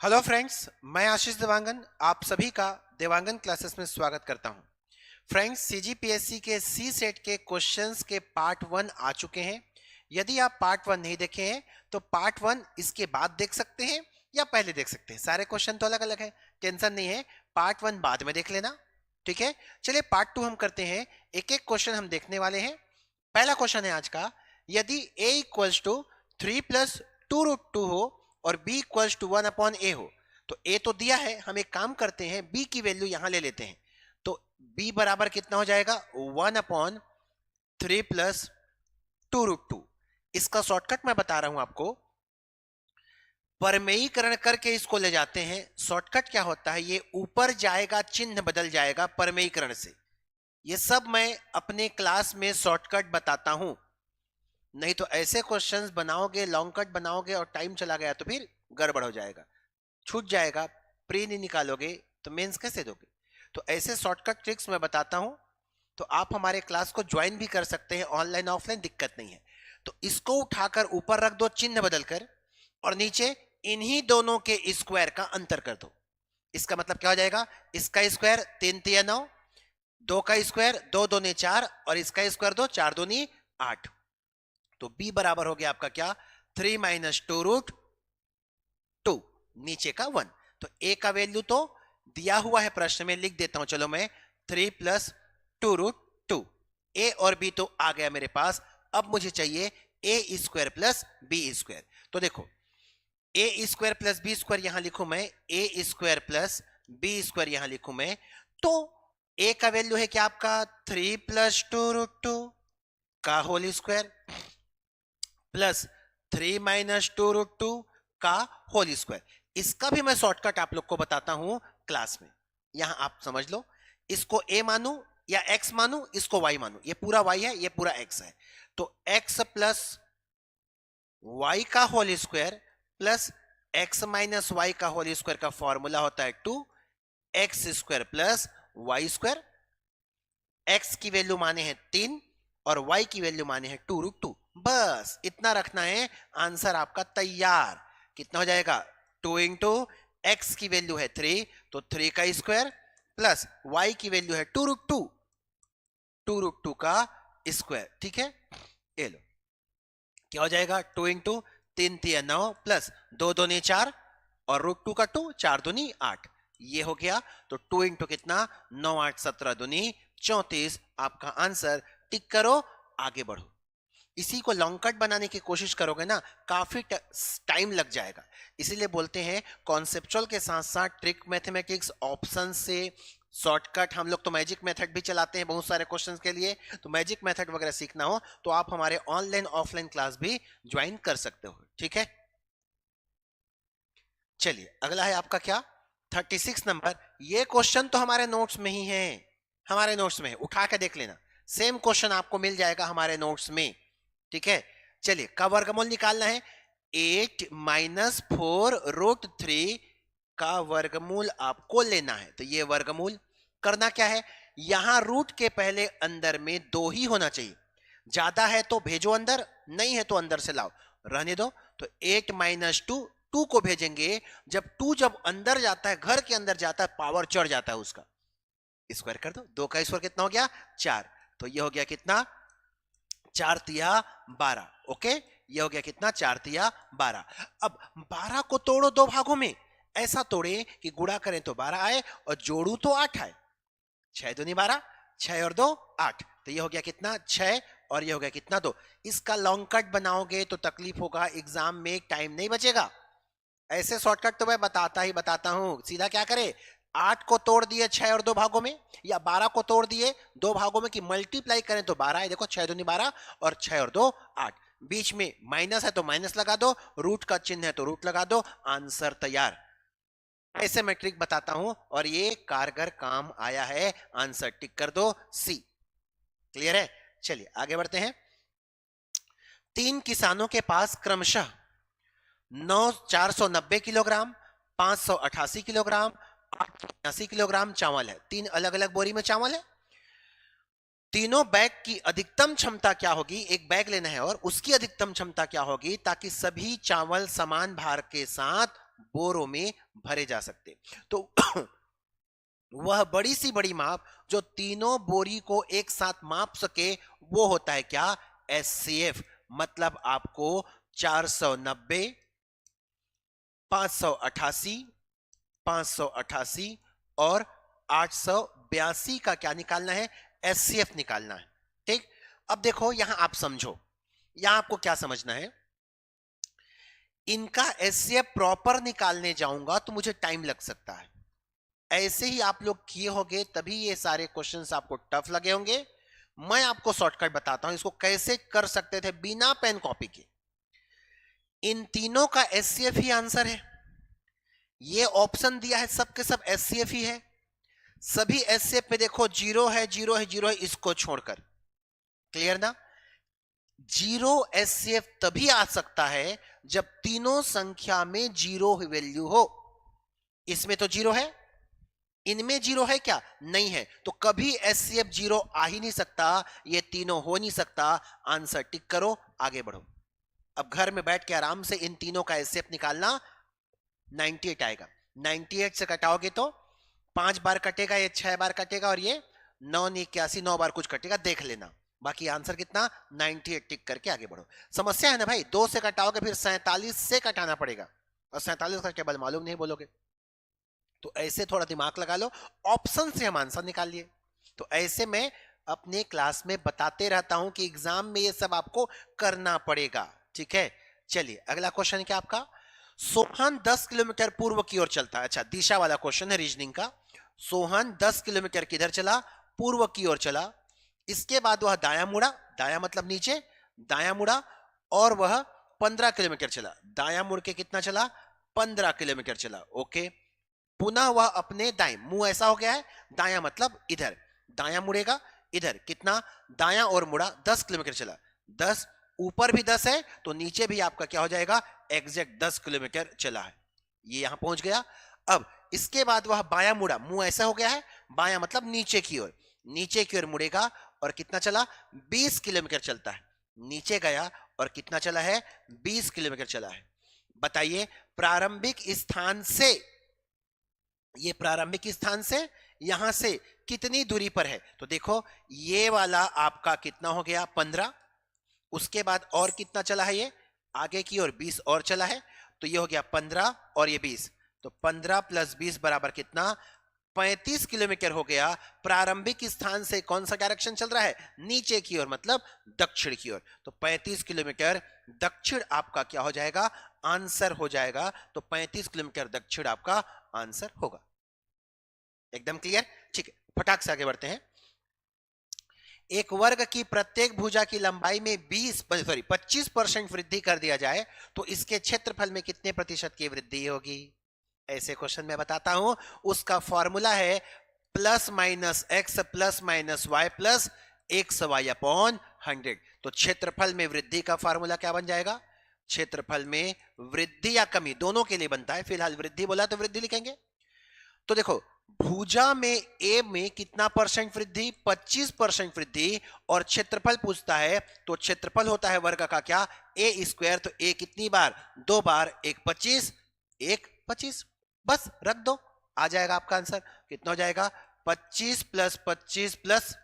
Hello friends, मैं आशीष देवांगन आप सभी का देवांगन क्लासेस में स्वागत करता हूं। फ्रेंड्स, सीजीपीएससी के सी सेट के क्वेश्चंस के पार्ट 1 आ चुके हैं। यदि आप पार्ट 1 नहीं देखे हैं तो पार्ट 1 इसके बाद देख सकते हैं या पहले देख सकते हैं। सारे क्वेश्चन तो अलग अलग है, टेंशन नहीं है, पार्ट 1 बाद में देख लेना, ठीक है। चलिए पार्ट 2 हम करते हैं, एक एक क्वेश्चन हम देखने वाले हैं। पहला क्वेश्चन है आज का, यदि a इक्वल्स टू 3 प्लस 2√2 हो और b इक्वल्स टू 1/a हो, तो a तो दिया है, हम एक काम करते हैं b की वैल्यू यहां ले लेते हैं। तो b बराबर कितना हो जाएगा 1/3 प्लस 2√2। इसका शॉर्टकट मैं बता रहा हूं आपको, परमेयीकरण करके इसको ले जाते हैं। शॉर्टकट क्या होता है, ये ऊपर जाएगा, चिन्ह बदल जाएगा परमेयीकरण से। ये सब मैं अपने क्लास में शॉर्टकट बताता हूं, नहीं तो ऐसे क्वेश्चंस बनाओगे, लॉन्ग कट बनाओगे और टाइम चला गया तो फिर गड़बड़ हो जाएगा, छूट जाएगा, प्री नहीं निकालोगे तो मेंस कैसे दोगे। तो ऐसे शॉर्टकट ट्रिक्स मैं बताता हूं, तो आप हमारे क्लास को ज्वाइन भी कर सकते हैं, ऑनलाइन ऑफलाइन दिक्कत नहीं है। तो इसको उठाकर ऊपर रख दो चिन्ह बदलकर, और नीचे इन्हीं दोनों के स्क्वायर का अंतर कर दो। इसका मतलब क्या हो जाएगा, इसका स्क्वायर 3 3 9, 2 का स्क्वायर 2 2 4 और इसका स्क्वायर 2 4 2 8। तो b बराबर हो गया आपका क्या, 3 माइनस 2√2, नीचे का 1। तो a का वैल्यू तो दिया हुआ है प्रश्न में, लिख देता हूं चलो मैं, 3 प्लस 2√2। a और b तो आ गया मेरे पास। अब मुझे चाहिए a square plus B square. तो देखो, a square plus B square यहां लिखूं मैं, a square plus B square यहां लिखूं मैं। तो a का वैल्यू है क्या आपका 3 प्लस 2√2 का होल स्क्वायर प्लस 3 माइनस 2√2 का होल स्क्वायर। इसका भी मैं शॉर्टकट आप लोग को बताता हूं क्लास में, यहां आप समझ लो। इसको a मानू या x मानू, इसको y मानू, ये पूरा y है, ये पूरा x है। तो x प्लस y का whole square plus x minus y का होल स्क्वायर का फॉर्मूला होता है 2x square plus Y square. x की वैल्यू माने हैं 3 और y की वैल्यू माने हैं 2√2। बस इतना रखना है, आंसर आपका तैयार। कितना हो जाएगा, 2 इंटू एक्स की वैल्यू है 3, तो 3 का स्क्वायर प्लस y की वैल्यू है 2√2, 2√2 का स्क्वायर, ठीक है। ये लो, क्या हो जाएगा, 2 इंटू 3 3 9 प्लस 2 2 4 और √2 का 2, 4 2 8, ये हो गया। तो 2 इंटू कितना, 9 8 17 2 34, आपका आंसर। टिक करो, आगे बढ़ो। इसी को लॉन्ग कट बनाने की कोशिश करोगे ना, काफी टाइम लग जाएगा। इसीलिए बोलते हैं कॉन्सेप्चुअल के साथ साथ ट्रिक मैथमेटिक्स, ऑप्शन से शॉर्टकट। हम लोग तो मैजिक मेथड भी चलाते हैं बहुत सारे क्वेश्चंस के लिए, तो मैजिक मेथड वगैरह सीखना हो तो आप हमारे ऑनलाइन ऑफलाइन क्लास भी ज्वाइन कर सकते हो, ठीक है। चलिए अगला है आपका क्या, 36 नंबर। ये क्वेश्चन तो हमारे नोट्स में ही है, हमारे नोट्स में उठा के देख लेना, सेम क्वेश्चन आपको मिल जाएगा हमारे नोट्स में, ठीक है। चलिए, का वर्गमूल निकालना है, 8 माइनस 4√3 का वर्गमूल आपको लेना है। तो ये वर्गमूल करना क्या है, यहां रूट के पहले अंदर में 2 ही होना चाहिए, ज्यादा है तो भेजो अंदर, नहीं है तो अंदर से लाओ, रहने दो। तो 8 माइनस 2 को भेजेंगे, जब 2 जब अंदर जाता है, घर के अंदर जाता है, पावर चढ़ जाता है उसका, स्क्वायर कर दो। 2 का स्क्वायर कितना हो गया, 4। तो ये हो गया कितना, 4 तिया 12। ओके, ये हो गया कितना, 4 तिया 12। अब 12 को तोड़ो 2 भागों में, ऐसा तोड़े कि गुणा करें तो 12 आए और जोड़ू तो 8 आए। 6 दूनी 12, 6 और 2 8। तो ये हो गया कितना, 6 और ये हो गया कितना, 2। इसका लॉन्ग कट बनाओगे तो तकलीफ होगा, एग्जाम में टाइम नहीं बचेगा। ऐसे शॉर्टकट तो मैं बताता ही बताता हूं। सीधा क्या करे, 8 को तोड़ दिए 6 और 2 भागों में, या 12 को तोड़ दिए 2 भागों में कि मल्टीप्लाई करें तो 12 है। देखो 6 दूनी 12 और 6 और 2 8, बीच में माइनस है तो माइनस लगा दो, रूट का चिन्ह है तो रूट लगा दो, आंसर तैयार। ऐसे मैं ट्रिक बताता हूं और ये कारगर काम आया है, आंसर टिक कर दो, सी। क्लियर है। चलिए आगे बढ़ते हैं। 3 किसानों के पास क्रमशः 490 किलोग्राम, 588 किलोग्राम, 880 किलोग्राम चावल है। 3 अलग अलग बोरी में चावल है। तीनों बैग की अधिकतम क्षमता क्या होगी, एक बैग लेना है और उसकी अधिकतम क्षमता क्या होगी, ताकि सभी चावल समान भार के साथ बोरों में भरे जा सकते। तो वह बड़ी सी बड़ी माप जो तीनों बोरी को एक साथ माप सके वो होता है क्या? एचसीएफ। मतलब आपको 490, 588, 588 और 882 का क्या निकालना है? एचसीएफ निकालना है। ठीक, अब देखो यहां आप समझो, यहां आपको क्या समझना है, इनका एचसीएफ प्रॉपर निकालने जाऊंगा तो मुझे टाइम लग सकता है। ऐसे ही आप लोग किए होंगे तभी ये सारे क्वेश्चंस आपको टफ लगे होंगे। मैं आपको शॉर्टकट बताता हूं इसको कैसे कर सकते थे बिना पेन कॉपी के। इन तीनों का एचसीएफ ही आंसर है। ये ऑप्शन दिया है सबके सब एचसीएफ ही है। सभी एचसीएफ में देखो जीरो है, जीरो है, जीरो है, इसको छोड़कर। क्लियर ना? जीरो एचसीएफ तभी आ सकता है जब तीनों संख्या में जीरो वैल्यू हो। इसमें तो जीरो है, इनमें जीरो है क्या? नहीं है, तो कभी एचसीएफ जीरो आ ही नहीं सकता। ये तीनों हो नहीं सकता। आंसर टिक करो, आगे बढ़ो। अब घर में बैठ के आराम से इन तीनों का एचसीएफ निकालना। 98 आएगा। 98 से कटाओगे तो 5 बार कटेगा, ये 6 बार कटेगा और ये 981 9 बार कुछ कटेगा, देख लेना। बाकी आंसर कितना? 98 टिक करके आगे बढ़ो। समस्या है ना भाई, 2 से कटाओगे फिर 47 से कटाना पड़ेगा और 47 का टेबल मालूम नहीं बोलोगे। तो ऐसे थोड़ा दिमाग लगा लो, ऑप्शन से हम आंसर निकाल लिए। तो ऐसे मैं अपने क्लास में बताते रहता हूं कि एग्जाम में ये सब आपको करना पड़ेगा। ठीक है, चलिए अगला क्वेश्चन क्या आपका? सोहन 10 किलोमीटर पूर्व की ओर चलता है। अच्छा, दिशा वाला क्वेश्चन है रीजनिंग का। सोहन 10 किलोमीटर किधर चला? पूर्व की ओर चला। इसके बाद वह दाया मुड़ा, दाया मतलब नीचे, दाया मुड़ा और वह 15 किलोमीटर चला। दाया मुड़ के कितना चला? 15 किलोमीटर चला। ओके, पुनः वह अपने दाएं, मुंह ऐसा हो गया है, दाया मतलब इधर, दाया मुड़ेगा इधर, कितना? दाया और मुड़ा 10 किलोमीटर चला। 10 ऊपर भी 10 है तो नीचे भी आपका क्या हो जाएगा? एग्जैक्ट 10 किलोमीटर चला है। ये यहां पहुंच गया। अब इसके बाद वह बाया मुड़ा, मुंह ऐसा हो गया है, बाया मतलब नीचे की ओर, नीचे की ओर मुड़ेगा और कितना चला? 20 किलोमीटर चलता है। नीचे गया और कितना चला है? 20 किलोमीटर चला है। बताइए प्रारंभिक स्थान से, ये प्रारंभिक स्थान से यहां से कितनी दूरी पर है? तो देखो ये वाला आपका कितना हो गया? 15। उसके बाद और कितना चला है? ये आगे की ओर 20 और चला है, तो ये हो गया 15 और ये 20, तो 15 प्लस 20 बराबर कितना? 35 किलोमीटर हो गया। प्रारंभिक स्थान से कौन सा डायरेक्शन चल रहा है? नीचे की ओर, मतलब दक्षिण की ओर। तो 35 किलोमीटर दक्षिण आपका क्या हो जाएगा? आंसर हो जाएगा। तो 35 किलोमीटर दक्षिण आपका आंसर होगा। एकदम क्लियर? ठीक है, फटाक से आगे बढ़ते हैं। एक वर्ग की प्रत्येक भुजा की लंबाई में 25% वृद्धि कर दिया जाए तो इसके क्षेत्रफल में कितने प्रतिशत की वृद्धि होगी? ऐसे क्वेश्चन मैं बताता हूं। उसका फॉर्मूला है plus minus X plus minus Y plus X Y upon 100। तो क्षेत्रफल में वृद्धि का फॉर्मूला क्या बन जाएगा? क्षेत्रफल में वृद्धि या कमी दोनों के लिए बनता है, फिलहाल वृद्धि बोला तो वृद्धि लिखेंगे। तो देखो भुजा में ए में कितना परसेंट वृद्धि? 25% वृद्धि। और क्षेत्रफल पूछता है तो क्षेत्रफल होता है वर्ग का क्या? ए स्क्वायर। तो ए कितनी बार? 2 बार, 1 25, 1 25, बस रख दो, आ जाएगा आपका आंसर। कितना हो जाएगा? 25 प्लस 25 प्लस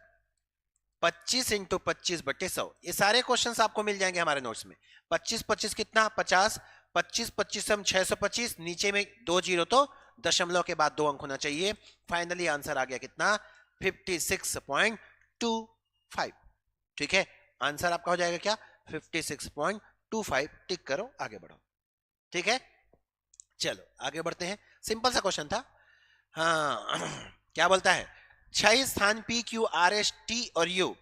25 इंटू 25/100। ये सारे क्वेश्चंस आपको मिल जाएंगे हमारे नोट्स में। 25 25 कितना? 50। 25 25 हम 625, नीचे में 2 जीरो तो दशमलव के बाद 2 अंक होना चाहिए। फाइनली आंसर आ गया कितना? 56.25। ठीक है, आंसर आपका हो जाएगा क्या? 56.25। टिक करो, आगे बढ़ो। ठीक है, चलो आगे बढ़ते हैं। सिंपल सा क्वेश्चन था। हाँ क्या बोलता है? 6 स्थान P Q R S T और यू,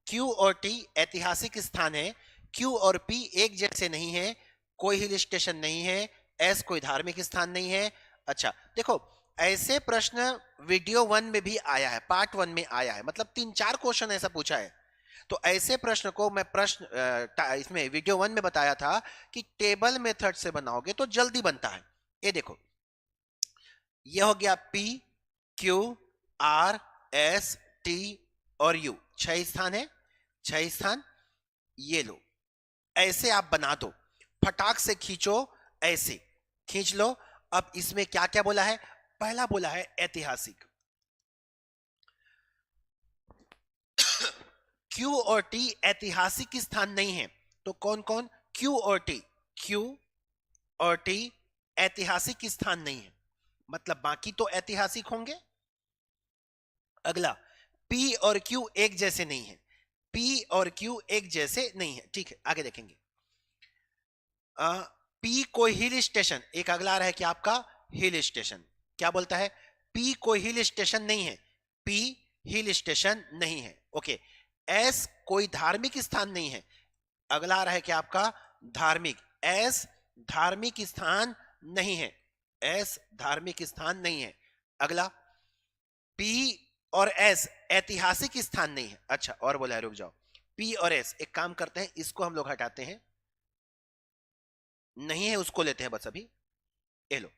क्यू और टी ऐतिहासिक स्थान है, क्यू और पी एक जैसे नहीं है, कोई हिल स्टेशन नहीं है, एस कोई धार्मिक स्थान नहीं है। अच्छा देखो ऐसे प्रश्न वीडियो 1 में भी आया है, पार्ट 1 में आया है, मतलब 3-4 क्वेश्चन ऐसा पूछा है। तो ऐसे प्रश्न को मैं इसमें वीडियो 1 में बताया था कि टेबल मेथड से बनाओगे तो जल्दी बनता है। ये देखो ये हो गया P Q R S T और यू, 6 स्थान है, 6 स्थान। ये लो ऐसे आप बना दो, फटाक से खींचो, ऐसे खींच लो अब इसमें क्या क्या बोला है? पहला बोला है ऐतिहासिक। Q और T ऐतिहासिक स्थान नहीं है, तो कौन कौन? Q और T, Q और T ऐतिहासिक स्थान नहीं है, मतलब बाकी तो ऐतिहासिक होंगे। अगला, P और Q एक जैसे नहीं है, P और Q एक जैसे नहीं है, ठीक है, आगे देखेंगे। P कोई हिल स्टेशन, एक अगला आ रहा है कि आपका हिल स्टेशन, क्या बोलता है? P कोई हिल स्टेशन नहीं है, P हिल स्टेशन नहीं है, ओके। S कोई धार्मिक स्थान नहीं है, अगला आ रहा है कि आपका धार्मिक, S धार्मिक स्थान नहीं है, S धार्मिक स्थान नहीं है। अगला, P और S ऐतिहासिक स्थान नहीं है। अच्छा, और बोला है, रुक जाओ, P और S, एक काम करते हैं, इसको हम लोग हटाते हैं, नहीं है उसको लेते हैं बस अभी, ये लो,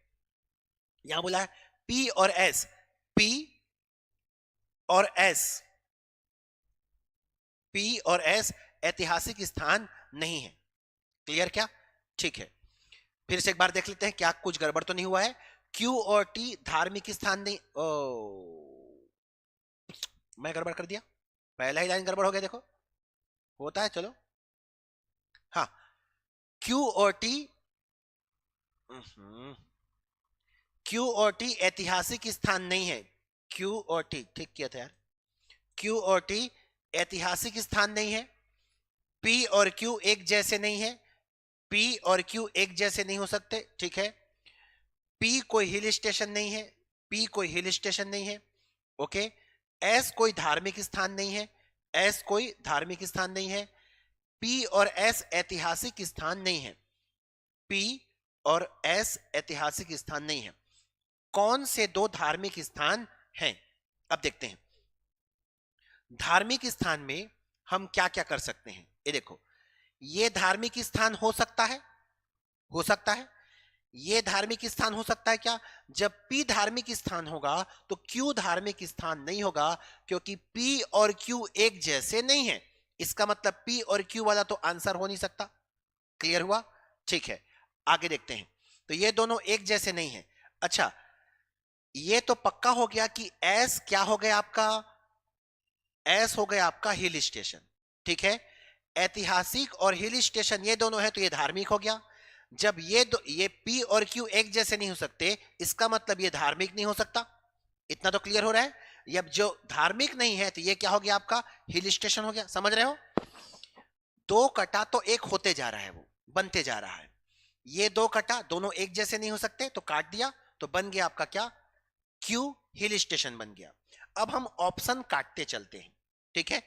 यहां बोला है P और S, P और S, P और S ऐतिहासिक स्थान नहीं है। क्लियर क्या? ठीक है, फिर से एक बार देख लेते हैं, क्या कुछ गड़बड़ तो नहीं हुआ है? Q और T धार्मिक स्थान नहीं, मैं गड़बड़ कर दिया, पहला ही लाइन गड़बड़ हो गया, देखो होता है, चलो। हाँ, Q और T, Q और T ऐतिहासिक स्थान नहीं है, Q और T, ठीक किया था यार, Q और T ऐतिहासिक स्थान नहीं है। P और Q एक जैसे नहीं है, P और Q एक जैसे नहीं हो सकते, ठीक है। P कोई हिल स्टेशन नहीं है, P कोई हिल स्टेशन नहीं है, ओके। S कोई धार्मिक स्थान नहीं है, S कोई धार्मिक स्थान नहीं है। P और S ऐतिहासिक स्थान नहीं है, P और S ऐतिहासिक स्थान नहीं है। कौन से दो धार्मिक स्थान हैं? अब देखते हैं, धार्मिक स्थान में हम क्या क्या कर सकते हैं। ये देखो, ये धार्मिक स्थान हो सकता है, हो सकता है, ये धार्मिक स्थान हो सकता है क्या? जब P धार्मिक स्थान होगा तो Q धार्मिक स्थान नहीं होगा, क्योंकि P और Q एक जैसे नहीं है, इसका मतलब P और Q वाला तो आंसर हो नहीं सकता। क्लियर हुआ? ठीक है, आगे देखते हैं, तो ये दोनों एक जैसे नहीं है। अच्छा, ये तो पक्का हो गया कि S क्या हो गया आपका? S हो गया आपका हिल स्टेशन, ठीक है। ऐतिहासिक और हिल स्टेशन ये दोनों है, तो ये धार्मिक हो गया। जब ये P और Q एक जैसे नहीं हो सकते, इसका मतलब ये धार्मिक नहीं हो सकता। इतना तो क्लियर हो रहा है। अब जो धार्मिक नहीं है, तो ये क्या हो गया आपका? हिल स्टेशन हो गया। समझ रहे हो? दो कटा तो एक होते जा रहा है, वो बनते जा रहा है। ये दो कटा दोनों एक जैसे नहीं हो सकते, तो काट दिया, तो बन गया आपका क्या? Q हिल स्टेशन बन गया। अब हम ऑप्शन काटते चलते हैं, ठीक है।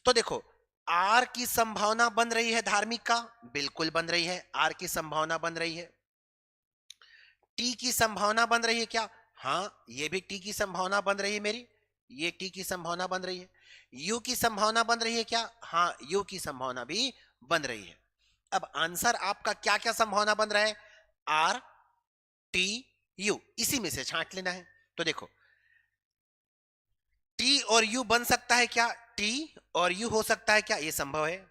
तो देखो, आर की संभावना बन रही है धार्मिक का, बिल्कुल बन रही है, आर की संभावना बन रही है। टी की संभावना बन रही है क्या? हाँ, ये भी टी की संभावना बन रही है मेरी, ये टी की संभावना बन रही है। यू की संभावना बन रही है क्या? हाँ, यू की संभावना भी बन रही है। अब आंसर आपका क्या क्या संभावना बन रहा है? आर, टी, यू, इसी में से छांट लेना है। तो देखो, टी और यू बन सकता है क्या? टी और यू हो सकता है क्या? ये संभव है।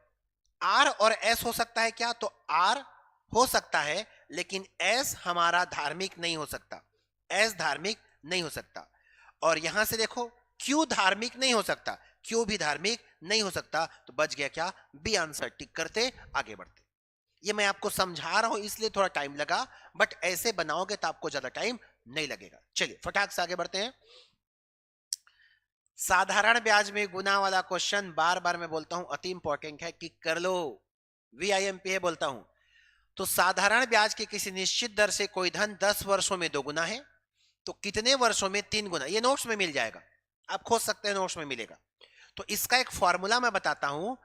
आर और एस हो सकता है क्या? तो आर हो सकता है, लेकिन एस हमारा धार्मिक नहीं हो सकता, एस धार्मिक नहीं हो सकता। और यहां से देखो, क्यू धार्मिक नहीं हो सकता, क्यू भी धार्मिक नहीं हो सकता, तो बच गया क्या? B answer. टिक करते आगे बढ़ते। ये मैं आपको समझा रहा हूं इसलिए थोड़ा टाइम लगा, बट ऐसे बनाओगे तो आपको ज्यादा टाइम नहीं लगेगा। चलिए फटाक से आगे बढ़ते हैं। साधारण ब्याज में गुना वाला क्वेश्चन बार बार मैं बोलता हूं अति इंपॉर्टेंट है कि कर लो, VIMP है बोलता हूं। तो साधारण ब्याज के किसी निश्चित दर से कोई धन 10 वर्षों में 2 गुना है, तो कितने वर्षों में 3 गुना? ये नोट्स में मिल जाएगा, आप खोज सकते हैं, नोट्स में मिलेगा। तो इसका एक फॉर्मूला मैं बताता हूं,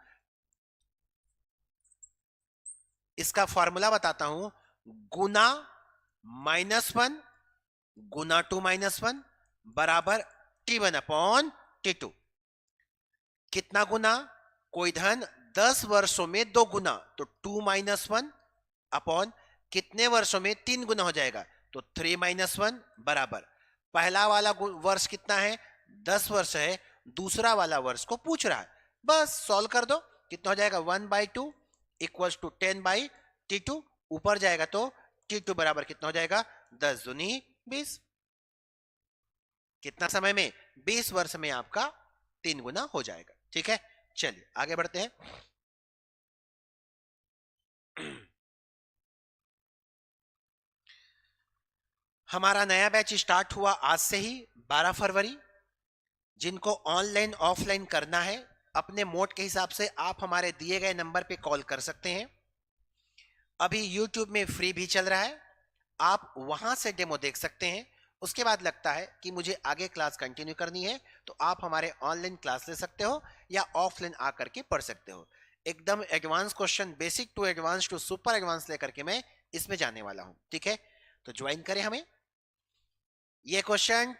इसका फॉर्मूला बताता हूं, गुना -1 गुना 2 - 1 बराबर T1 अपॉन T2। कितना गुना? कोई धन 10 वर्षों में 2 गुना, तो 2 - 1 अपॉन कितने वर्षों में 3 गुना हो जाएगा, तो 3 - 1 बराबर, पहला वाला वर्ष कितना है? 10 वर्ष है, दूसरा वाला वर्ष को पूछ रहा है, बस सॉल्व कर दो। कितना हो जाएगा? 1/2 इक्वल्स टू 10/T2, ऊपर जाएगा तो T2 बराबर कितना हो जाएगा? 10 दूनी 20। कितना समय में? 20 वर्ष में आपका 3 गुना हो जाएगा। ठीक है, चलिए आगे बढ़ते हैं। हमारा नया बैच स्टार्ट हुआ आज से ही 12 फरवरी। जिनको ऑनलाइन ऑफलाइन करना है अपने मोड के हिसाब से आप हमारे दिए गए नंबर पे कॉल कर सकते हैं। अभी YouTube में फ्री भी चल रहा है, आप वहां से डेमो देख सकते हैं। उसके बाद लगता है कि मुझे आगे क्लास कंटिन्यू करनी है तो आप हमारे ऑनलाइन क्लास ले सकते हो या ऑफलाइन आकर के पढ़ सकते हो। एकदम advance question, basic to advance to super advance लेकर के मैं इसमें जाने वाला हूं। ठीक है, तो ज्वाइन करें हमें। ये क्वेश्चन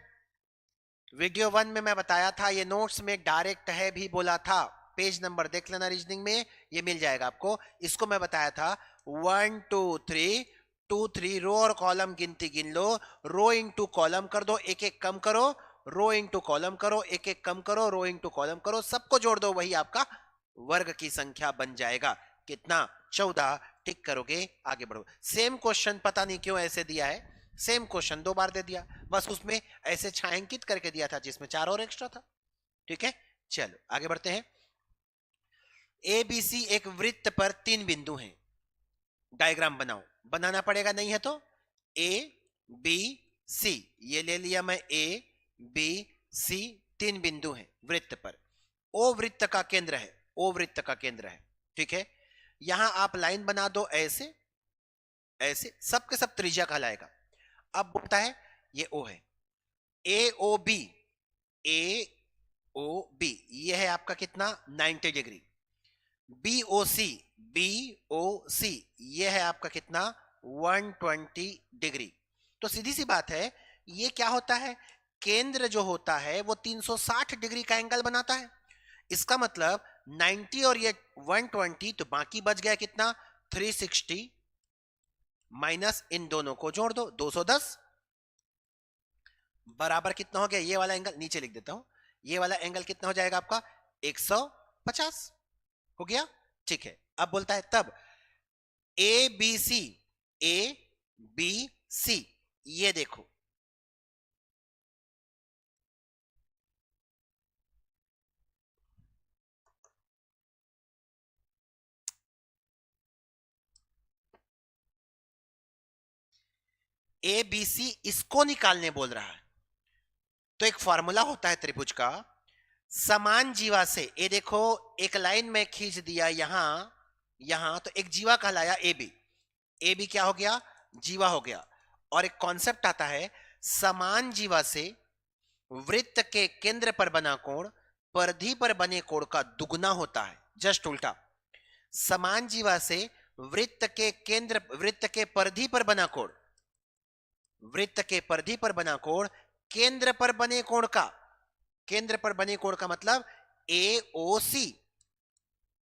वीडियो 1 में मैं बताया था, ये नोट्स में डायरेक्ट है भी बोला था। पेज नंबर देख लेना, रीजनिंग में ये मिल जाएगा आपको। इसको मैं बताया था 1 2 3 2 3 रो और कॉलम गिनती गिन लो, रो इंटू कॉलम कर दो, एक एक कम करो, रो इंटू कॉलम करो, एक एक कम करो, रो इंटू कॉलम करो, सबको जोड़ दो, वही आपका वर्ग की संख्या बन जाएगा। कितना? 14। टिक करोगे, आगे बढ़ो। सेम क्वेश्चन पता नहीं क्यों ऐसे दिया है, सेम क्वेश्चन 2 बार दे दिया, बस उसमें ऐसे छायांकित करके दिया था जिसमें 4 और एक्स्ट्रा था। ठीक है, चलो आगे बढ़ते हैं। ए बी सी एक वृत्त पर 3 बिंदु हैं। डायग्राम बनाओ, बनाना पड़ेगा, नहीं है तो ए बी सी, ये ले लिया मैं, ए बी सी 3 बिंदु हैं वृत्त पर। ओ वृत्त का केंद्र है, ओ वृत्त का केंद्र है। ठीक है, यहां आप लाइन बना दो ऐसे ऐसे, सबके सब त्रिज्या कहलाएगा। अब बोलता है ये ओ है, ए ओ बी, ए ओ बी ये है आपका कितना? 90 डिग्री। बी ओ सी, बी ओ सी ये है आपका कितना? 120 डिग्री। तो सीधी सी बात है, ये क्या होता है? केंद्र जो होता है वो 360 डिग्री का एंगल बनाता है। इसका मतलब 90 और ये 120, तो बाकी बच गया कितना? 360, माइनस इन दोनों को जोड़ दो, 210, बराबर कितना हो गया? ये वाला एंगल नीचे लिख देता हूं, ये वाला एंगल कितना हो जाएगा आपका? 150 हो गया। ठीक है, अब बोलता है तब ए बी सी, ए बी सी ये देखो, ए बी सी इसको निकालने बोल रहा है। तो एक फॉर्मूला होता है त्रिभुज का, समान जीवा से, ये देखो एक लाइन में खींच दिया यहां यहां, तो एक जीवा कहलाया ए बी। ए बी क्या हो गया? जीवा हो गया। और एक कॉन्सेप्ट आता है, समान जीवा से वृत्त के केंद्र पर बना कोण परिधि पर बने कोण का दुगुना होता है, जस्ट उल्टा। समान जीवा से वृत्त के केंद्र, वृत्त के परिधि पर बना कोण, वृत्त के परिधि पर बना कोण केंद्र पर बने कोण का, केंद्र पर बने कोण का मतलब एओसी,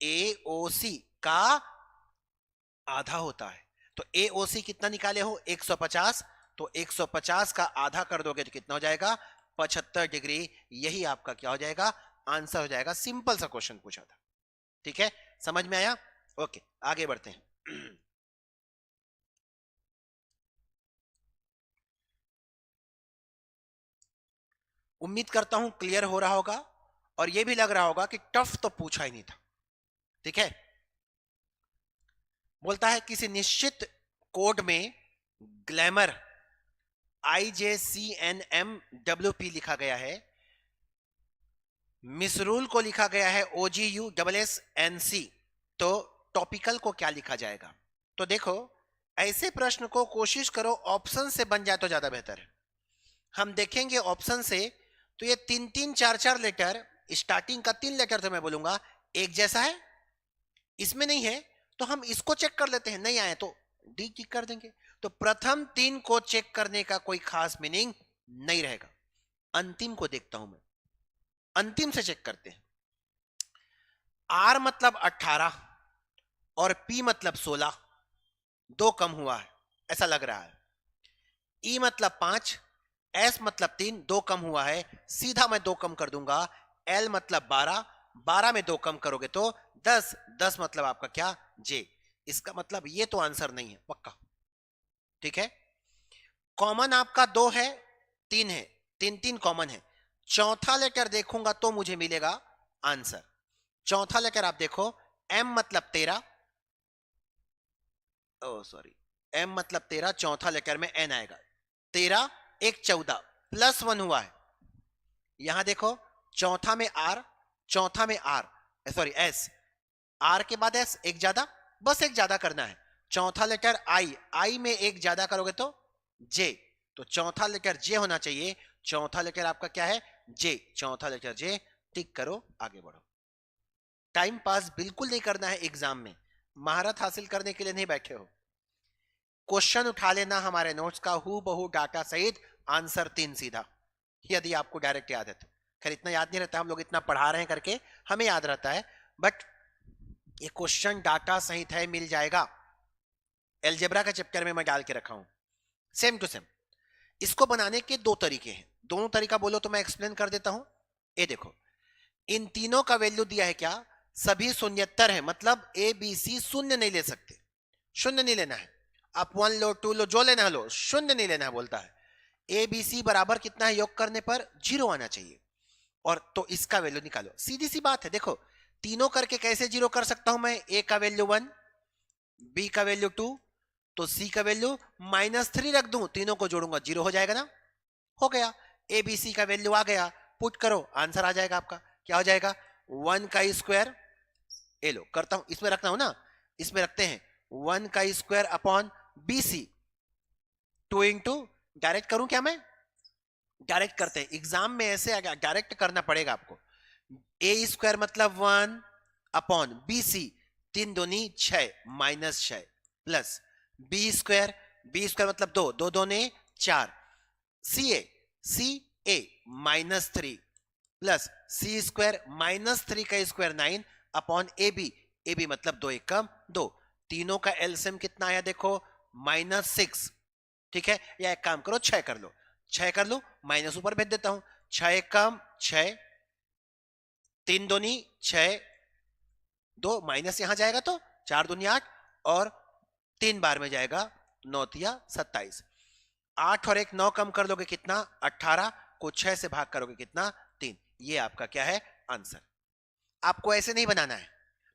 एओसी का आधा होता है। तो एओसी कितना निकाले हो? 150। तो 150 का आधा कर दोगे तो कितना हो जाएगा? 75 डिग्री। यही आपका क्या हो जाएगा? आंसर हो जाएगा। सिंपल सा क्वेश्चन पूछा था। ठीक है, समझ में आया? ओके, आगे बढ़ते हैं। उम्मीद करता हूं क्लियर हो रहा होगा, और यह भी लग रहा होगा कि टफ तो पूछा ही नहीं था। ठीक है, बोलता है किसी निश्चित कोड में ग्लैमर IJCNMWP लिखा गया है, मिसरूल को लिखा गया है OGUSSNC, तो टॉपिकल को क्या लिखा जाएगा? तो देखो, ऐसे प्रश्न को कोशिश करो ऑप्शन से बन जाए तो ज्यादा बेहतर है। हम देखेंगे ऑप्शन से, तो ये 3-3 4-4 लेटर, स्टार्टिंग का 3 लेटर तो मैं बोलूंगा एक जैसा है, इसमें नहीं है तो हम इसको चेक कर लेते हैं, नहीं आए तो डी टिक कर देंगे। तो प्रथम 3 को चेक करने का कोई खास मीनिंग नहीं रहेगा। अंतिम को देखता हूं मैं, अंतिम से चेक करते हैं। आर मतलब 18 और पी मतलब 16, 2 कम हुआ है ऐसा लग रहा है। ई मतलब 5, एस मतलब 3, 2 कम हुआ है, सीधा मैं 2 कम कर दूंगा। एल मतलब 12, 12 में 2 कम करोगे तो 10, 10 मतलब आपका क्या? जे। इसका मतलब ये तो आंसर नहीं है पक्का। ठीक है, कॉमन आपका 2 है, 3 है, 3 कॉमन है। चौथा लेटर देखूंगा तो मुझे मिलेगा आंसर। चौथा लेटर आप देखो, m मतलब 13, ओ सॉरी, m मतलब 13, चौथा लेटर में n आएगा। 13 एक 14 प्लस 1 हुआ है। यहां देखो चौथा में r, चौथा में r, सॉरी s, r के बाद s, एक ज्यादा, बस एक ज्यादा करना है। चौथा लेटर i में एक ज्यादा करोगे तो j, तो चौथा लेटर j होना चाहिए। चौथा लेटर आपका क्या है? j। चौथा लेटर j, टिक करो, आगे बढ़ो। टाइम पास बिल्कुल नहीं करना है एग्जाम में, महारत हासिल करने के लिए नहीं बैठे हो। क्वेश्चन उठा लेना हमारे नोट्स का हु बहु डाटा सहित, आंसर 3 सीधा, यदि आपको डायरेक्ट याद है तो। खैर इतना याद नहीं रहता, हम लोग इतना पढ़ा रहे हैं करके हमें याद रहता है, बट ये क्वेश्चन डाटा सहित है, मिल जाएगा। एलजेब्रा का चैप्टर में मैं डाल के रखा हूं, सेम टू सेम। इसको बनाने के 2 तरीके हैं, दोनों तरीका बोलो तो मैं एक्सप्लेन कर देता हूं। ये देखो, इन तीनों का वैल्यू दिया है क्या? सभी शून्यत्तर है, मतलब ए बी सी शून्य नहीं ले सकते, शून्य नहीं लेना है। आप 1 लो, 2 लो, जो लेना लो, शून्य नहीं लेना है बोलता है। ए बी सी बराबर कितना है? योग करने पर 0 आना चाहिए, और तो इसका वैल्यू निकालो। सीधी सी बात है, देखो तीनों करके कैसे 0 कर सकता हूं मैं? ए का वैल्यू 1, बी का वैल्यू 2, तो सी का वैल्यू -3 रख दूं, तीनों को जोड़ूंगा 0 हो जाएगा ना, हो गया। ए बी सी का वैल्यू आ गया, पुट करो, आंसर आ जाएगा आपका। क्या हो जाएगा? 1 का स्क्वायर, ए लो करता हूं, इसमें रखना हो ना, इसमें रखते हैं 1 का square upon B C, 2 into, direct करूं क्या मैं? डायरेक्ट करते हैं, एग्जाम में ऐसे आ गया, डायरेक्ट करना पड़ेगा आपको। ए स्क्वायर मतलब 1 अपॉन बी सी, 3 दूनी 6 -6, plus B square, B square मतलब 2, 2 दूने 4, सी ए -3, प्लस सी स्क्वायर -3 का स्क्वायर 9 अपॉन ए बी मतलब 2 एकम 2, तीनों का एलसीएम कितना आया देखो? -6, ठीक है। या एक काम करो, 6 कर लो, 6 कर लो, माइनस ऊपर भेज देता हूं, 6 एकम 6, 3 दूनी 6, 2 माइनस यहां जाएगा तो 4 दूनी 8, और 3 बार में जाएगा 9 तिया 27, 8 और 1 9 कम कर लोगे कितना? 18, को 6 से भाग करोगे कितना? 3। ये आपका क्या है? आंसर। आपको ऐसे नहीं बनाना है,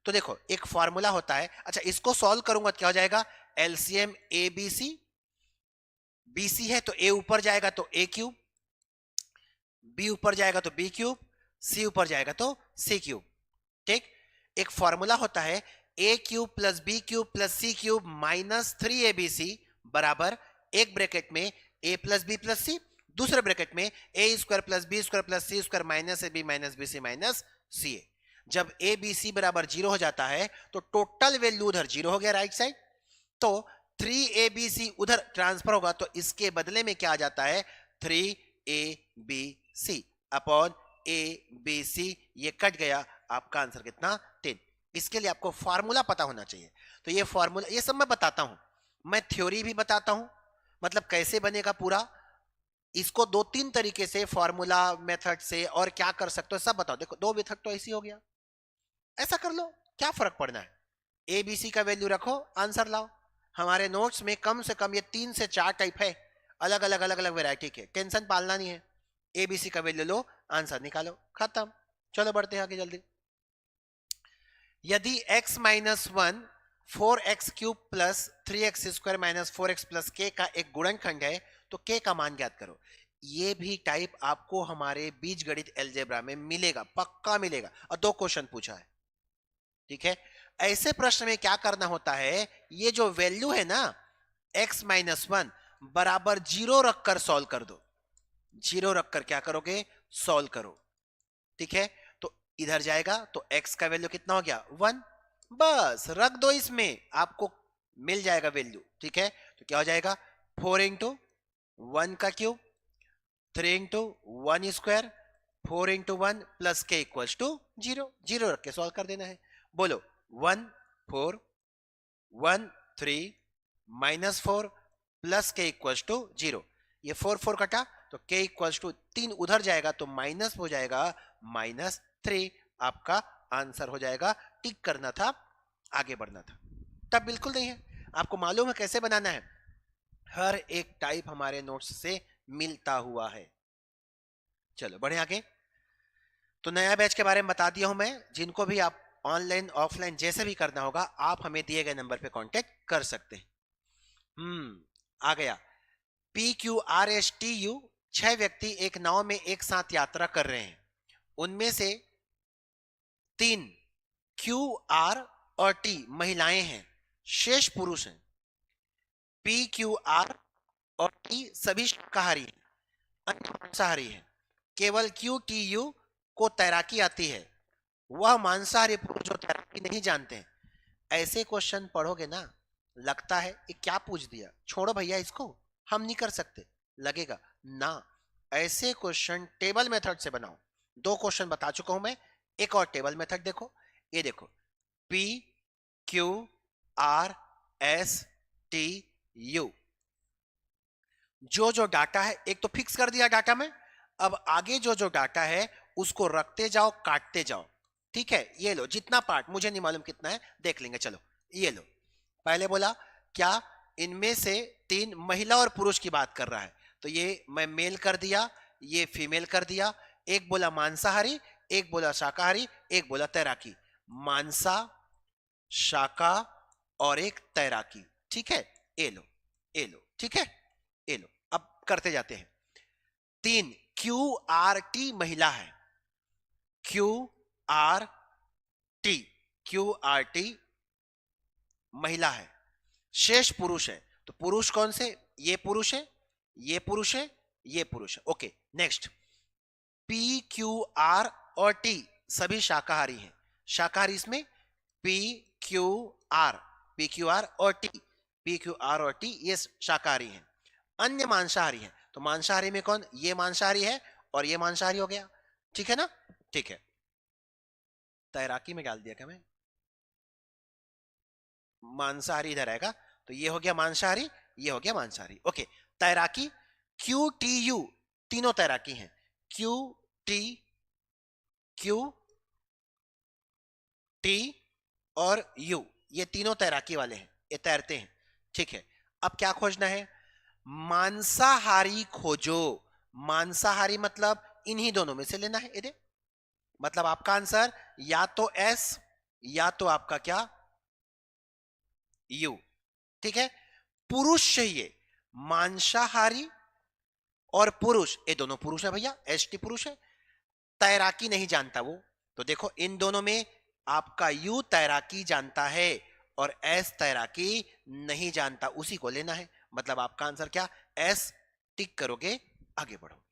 तो देखो एक फॉर्मूला होता है। अच्छा, इसको सॉल्व करूंगा तो क्या हो जाएगा? L C M A B C, B C है तो ए ऊपर जाएगा तो ए क्यूब, बी ऊपर जाएगा तो बी क्यूब, सी ऊपर जाएगा तो सी क्यूब, ठीक। एक फॉर्मूला होता है A cube plus B cube plus C cube -3 A B C बराबर, एक ब्रैकेट में A plus B plus C, दूसरे ब्रैकेट में A square plus B square plus C square minus A B minus B C minus C A. जब A B C बराबर 0 हो जाता है तो टोटल वैल्यू उधर 0 हो गया राइट साइड, तो 3 ए बी सी उधर ट्रांसफर होगा, तो इसके बदले में क्या आ जाता है? 3 A B C upon A B C, ये कट गया, आपका आंसर कितना? 10। इसके लिए आपको फार्मूला पता होना चाहिए। तो ये फार्मूला, ये सब मैं बताता हूं, मैं थ्योरी भी बताता हूं, मतलब कैसे बनेगा पूरा। इसको 2-3 तरीके से, फार्मूला मेथड से, और क्या कर सकते हो सब बताओ। देखो 2 मेथड तो ऐसी हो गया, ऐसा कर लो, क्या फर्क पड़ना है? ए बी सी का वैल्यू रखो, आंसर लाओ। हमारे नोट्स में कम से कम ये 3 से 4 टाइप है, अलग अलग वैरायटी के, टेंशन पालना नहीं है। ए बी सी का वैल्यू लो, आंसर निकालो, खत्म। चलो बढ़ते हैं आगे जल्दी। यदि x -1 4x cube plus 3x square minus 4x plus k का एक गुणनखंड है तो k का मान ज्ञात करो। ये भी टाइप आपको हमारे बीजगणित अलजेब्रा में मिलेगा, पक्का मिलेगा, और 2 क्वेश्चन पूछा है, ठीक है। ऐसे प्रश्न में क्या करना होता है? ये जो वैल्यू है ना x -1 बराबर 0 रखकर सॉल्व कर दो, 0 रखकर क्या करोगे? सॉल्व करो, ठीक है। तो इधर जाएगा तो x का वैल्यू कितना हो गया? 1, बस रख दो, इसमें आपको मिल जाएगा वैल्यू, ठीक है। तो क्या हो जाएगा? 4 इंटू 1 का cube, 3 into 1 square, 4 into 1 plus के इक्वल्स टू 0, 0 रख के सॉल्व कर देना है। बोलो 1 4 1 3 -4 प्लस के इक्वल्स टू 0, ये 4 4 कटा तो k इक्वल्स टू 3 उधर जाएगा तो माइनस हो जाएगा -3, आपका आंसर हो जाएगा। टिक करना था, आगे बढ़ना था, तब बिल्कुल नहीं है। आपको मालूम है कैसे बनाना है? हर एक टाइप हमारे नोट्स से मिलता हुआ है। चलो बढ़े आगे। तो नया बैच के बारे में बता दिया हूं मैं, जिनको भी आप ऑनलाइन ऑफलाइन जैसे भी करना होगा आप हमें दिए गए नंबर पे कांटेक्ट कर सकते हैं। आ गया PQRSTU। 6 व्यक्ति एक नाव में एक साथ यात्रा कर रहे हैं, उनमें से 3 QR और T महिलाएं हैं, शेष पुरुष हैं। PQR और T सभी शाकाहारी हैं, अन्य मांसाहारी हैं। केवल QTU को तैराकी आती है, वह मांसाहारी पुरुष जो तैराकी नहीं जानते हैं। ऐसे क्वेश्चन पढ़ोगे ना, लगता है ये क्या पूछ दिया, छोड़ो भैया इसको, हम नहीं कर सकते, लगेगा ना। ऐसे क्वेश्चन टेबल मेथड से बनाओ। 2 क्वेश्चन बता चुका हूं मैं, एक और टेबल मेथड देखो। ये देखो PQRSTU, जो डाटा है एक तो फिक्स कर दिया डाटा में, अब आगे जो डाटा है उसको रखते जाओ, काटते जाओ। ठीक है, ये लो जितना पार्ट, मुझे नहीं मालूम कितना है, देख लेंगे। चलो ये लो, पहले बोला क्या इनमें से 3 महिला और पुरुष की बात कर रहा है, तो ये मैं मेल कर दिया, ये फीमेल कर दिया। एक बोला मांसाहारी, एक बोला शाकाहारी, एक बोला तैराकी। मांसा, शाका और एक तैराकी। ठीक है, ये लो, ये लो, ठीक है, ये लो। अब करते जाते हैं। 3 QRT महिला है, QRT महिला है, शेष पुरुष है। तो पुरुष कौन से, ये पुरुष है, ये पुरुष है, ये पुरुष है। Okay next. PQR और T सभी शाकाहारी हैं, शाकाहारी इसमें PQR और T ये शाकाहारी हैं। अन्य मांसाहारी हैं, तो मांसाहारी में कौन, ये मांसाहारी है और ये मांसाहारी हो गया। ठीक है ना, ठीक है। तैराकी में डाल दिया क्या मैं, मांसाहारी इधर आएगा, तो ये हो गया मांसाहारी, ये हो गया मांसाहारी। ओके, तैराकी QTU तीनों तैराकी हैं, QT और U ये तीनों तैराकी वाले हैं, ये तैरते हैं। ठीक है, अब क्या खोजना है, मांसाहारी खोजो। मांसाहारी मतलब इन्हीं दोनों में से लेना है। ये मतलब आपका आंसर या तो S या तो आपका क्या U। ठीक है, पुरुष चाहिए, मांसाहारी और पुरुष, ये दोनों पुरुष है भैया, ST पुरुष है। तैराकी नहीं जानता वो, तो देखो इन दोनों में आपका U तैराकी जानता है और S तैराकी नहीं जानता, उसी को लेना है। मतलब आपका आंसर क्या, S टिक करोगे, आगे बढ़ो।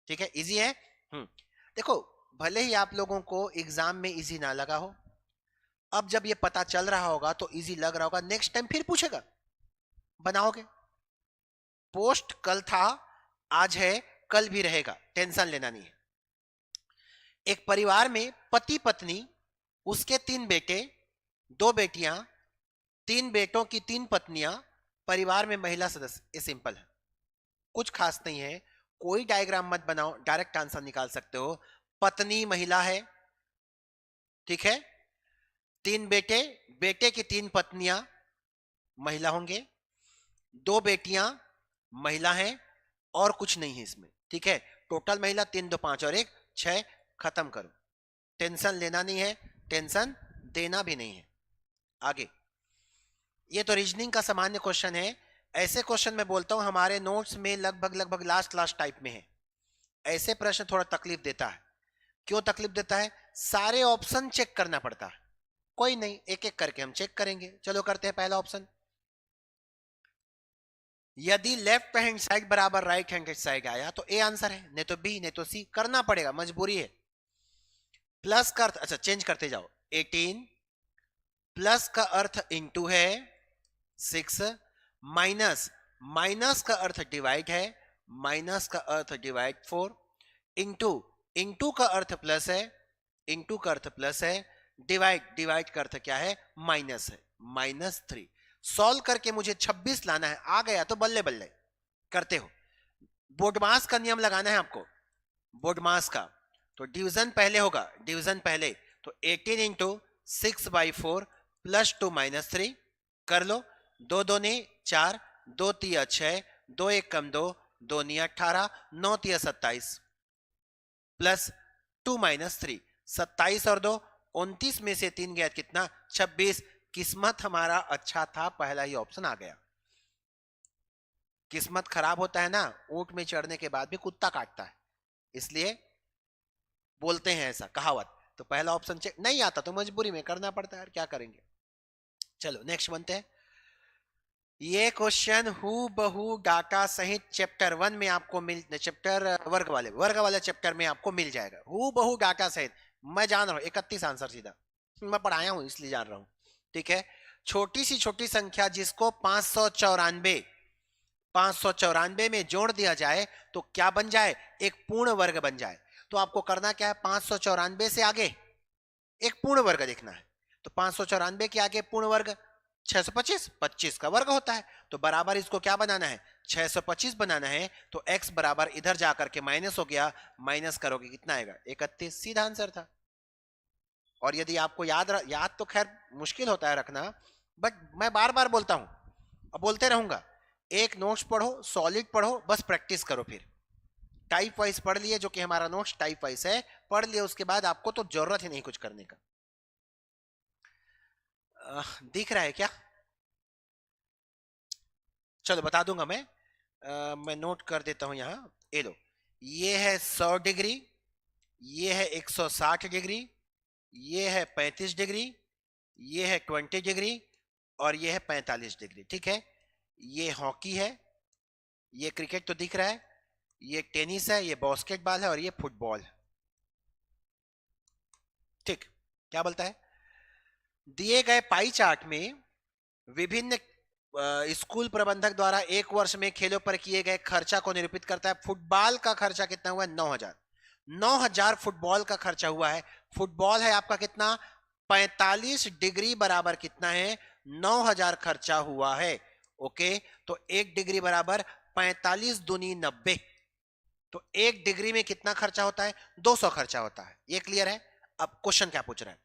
ठीक है, इजी है। देखो भले ही आप लोगों को एग्जाम में इजी ना लगा हो, अब जब ये पता चल रहा होगा तो इजी लग रहा होगा, नेक्स्ट टाइम फिर पूछेगा, बनाओगे। पोस्ट कल था, आज है, कल भी रहेगा, टेंशन लेना नहीं है। एक परिवार में पति पत्नी, उसके 3 बेटे, 2 बेटियां, 3 बेटों की 3 पत्नियां, परिवार में महिला सदस्य। ये सिंपल है, कुछ खास नहीं है, कोई डायग्राम मत बनाओ, डायरेक्ट आंसर निकाल सकते हो। पत्नी महिला है, ठीक है, 3 बेटे, बेटे की 3 पत्नियां महिला होंगे, 2 बेटियां महिला हैं और कुछ नहीं है इसमें। ठीक है, टोटल महिला 3 2 5 और 1 6, खत्म करो। टेंशन लेना नहीं है, टेंशन देना भी नहीं है। आगे, ये तो रीजनिंग का सामान्य क्वेश्चन है। ऐसे क्वेश्चन मैं बोलता हूं हमारे नोट्स में लगभग लास्ट टाइप में है। ऐसे प्रश्न थोड़ा तकलीफ देता है। क्यों तकलीफ देता है, सारे ऑप्शन चेक करना पड़ता है। कोई नहीं, एक एक करके हम चेक करेंगे। चलो करते हैं पहला ऑप्शन। यदि लेफ्ट हैंड साइड बराबर राइट हैंड साइड आया तो ए आंसर है, नहीं तो बी, नहीं तो सी, करना पड़ेगा, मजबूरी है। प्लस का अर्थ, अच्छा चेंज करते जाओ, 18 प्लस का अर्थ इंटू है 6, माइनस का अर्थ डिवाइड है, माइनस का अर्थ डिवाइड 4, इंटू का अर्थ प्लस है, इंटू का अर्थ प्लस है, डिवाइड का अर्थ क्या है, माइनस है, -3। सॉल्व करके मुझे 26 लाना है, आ गया तो बल्ले बल्ले करते हो। बोडमास का नियम लगाना है आपको, बोडमास का। तो डिवीजन पहले होगा, डिवीजन पहले, तो 18 इंटू 6/4 +2 -3 कर लो, 2 2 ने 4, 2 तिया 6, 2 1 कम 2, 2 नी 18, 9 तिया 27 प्लस 2 माइनस 3, 27 और 2 29 में से 3 गया कितना 26। किस्मत हमारा अच्छा था, पहला ही ऑप्शन आ गया। किस्मत खराब होता है ना, ऊंट में चढ़ने के बाद भी कुत्ता काटता है, इसलिए बोलते हैं ऐसा कहावत। तो पहला ऑप्शन नहीं आता तो मजबूरी में करना पड़ता है, क्या करेंगे। चलो नेक्स्ट बनते हैं। ये क्वेश्चन हु बहु डाटा सहित चैप्टर 1 में आपको चैप्टर वर्ग वाले चैप्टर में आपको मिल जाएगा। हु बहु डाटा सहित, मैं जान रहा हूं 31 आंसर सीधा, मैं पढ़ाया हूं इसलिए जान रहा हूं। ठीक है, छोटी सी छोटी संख्या जिसको 594 में जोड़ दिया जाए तो क्या बन जाए, एक पूर्ण वर्ग बन जाए। तो आपको करना क्या है, 594 से आगे एक पूर्ण वर्ग देखना है। तो 594 के आगे पूर्ण वर्ग 625, 25 का वर्ग होता है, तो बराबर इसको क्या बनाना है, 625 बनाना है। तो x बराबर इधर जाकर के माइनस हो गया, माइनस करोगे कितना आएगा 31, सीधा आंसर था। और यदि आपको याद तो खैर मुश्किल होता है रखना, बट मैं बार बार बोलता हूं, अब बोलते रहूंगा, एक नोट्स पढ़ो, सॉलिड पढ़ो, बस प्रैक्टिस करो। फिर टाइप वाइज पढ़ लिए, जो कि हमारा नोट्स टाइप वाइज है, पढ़ लिए, उसके बाद आपको तो जरूरत ही नहीं कुछ करने का। दिख रहा है क्या? चलो बता दूंगा मैं नोट कर देता हूं यहां। ये लो, ये है 100 डिग्री, ये है 160 डिग्री, ये है 35 डिग्री, ये है 20 डिग्री, और ये है 45 डिग्री। ठीक है, ये हॉकी है, ये क्रिकेट तो दिख रहा है, ये टेनिस है, ये बास्केटबॉल है, और ये फुटबॉल। ठीक, क्या बोलता है, दिए गए पाई चार्ट में विभिन्न स्कूल प्रबंधक द्वारा एक वर्ष में खेलों पर किए गए खर्चा को निरूपित करता है। फुटबॉल का खर्चा कितना हुआ है, 9000। 9000 फुटबॉल का खर्चा हुआ है। फुटबॉल है आपका कितना, 45 डिग्री बराबर कितना है, 9000 खर्चा हुआ है। ओके, तो 1 डिग्री बराबर 45 दूनी 90, तो 1 डिग्री में कितना खर्चा होता है, 200 खर्चा होता है। ये क्लियर है। अब क्वेश्चन क्या पूछ रहा है,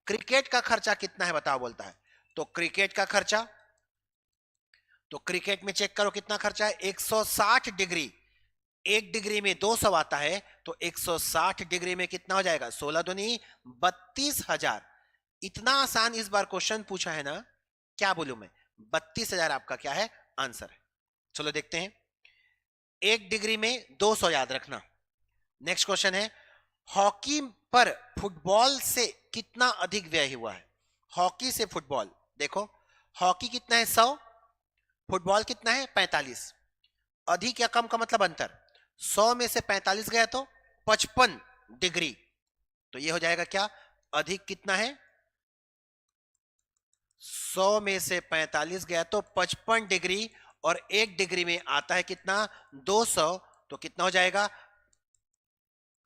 क्रिकेट का खर्चा कितना है बताओ, बोलता है। तो क्रिकेट का खर्चा, तो क्रिकेट में चेक करो कितना खर्चा है, 160 डिग्री, 1 डिग्री में 200 आता है, तो 160 डिग्री में कितना हो जाएगा, 16 दूनी 32,000। इतना आसान इस बार क्वेश्चन पूछा है ना, क्या बोलूं मैं, 32,000 आपका क्या है, आंसर है। चलो देखते हैं, 1 डिग्री में 200 याद रखना। नेक्स्ट क्वेश्चन है, हॉकी पर फुटबॉल से कितना अधिक व्यय हुआ है। हॉकी से फुटबॉल, देखो हॉकी कितना है 100, फुटबॉल कितना है 45। अधिक या कम का मतलब अंतर, 100 में से 45 गया तो 55 डिग्री, तो ये हो जाएगा क्या, अधिक कितना है, 100 में से 45 गया तो 55 डिग्री, और 1 डिग्री में आता है कितना 200, तो कितना हो जाएगा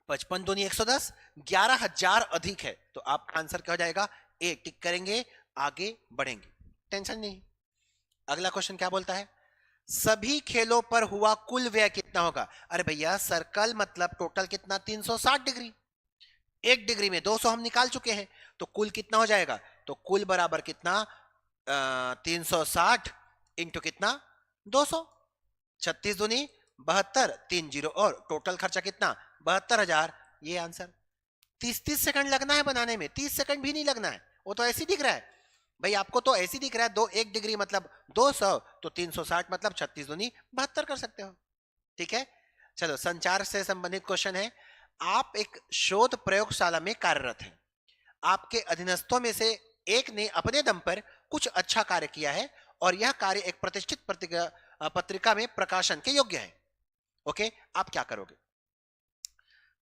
55 दूनी 110, 11,000 अधिक है। तो आपका आंसर क्या हो जाएगा, ए टिक करेंगे, आगे बढ़ेंगे, टेंशन नहीं। अगला क्वेश्चन क्या बोलता है, सभी खेलों पर हुआ कुल व्यय कितना होगा। अरे भैया सर्कल मतलब टोटल कितना, 360 डिग्री, 1 डिग्री में 200 हम निकाल चुके हैं, तो कुल कितना हो जाएगा, तो कुल बराबर कितना 360 इंटू कितना 200, 36 दूनी 72, 3 जीरो, और टोटल खर्चा कितना 72,000। ये आंसर। 30 सेकंड लगना है बनाने में, 30 सेकंड भी नहीं लगना है, वो तो ऐसे दिख रहा है भाई, आपको तो ऐसे दिख रहा है, 1 डिग्री मतलब 200, तो 360 मतलब 36 दूनी 72 कर सकते हो। ठीक है, चलो संचार से संबंधित क्वेश्चन है। आप एक शोध प्रयोगशाला में कार्यरत हैं, आपके अधीनस्थों में से एक ने अपने दम पर कुछ अच्छा कार्य किया है, और यह कार्य एक प्रतिष्ठित पत्रिका में प्रकाशन के योग्य है। ओके, आप क्या करोगे,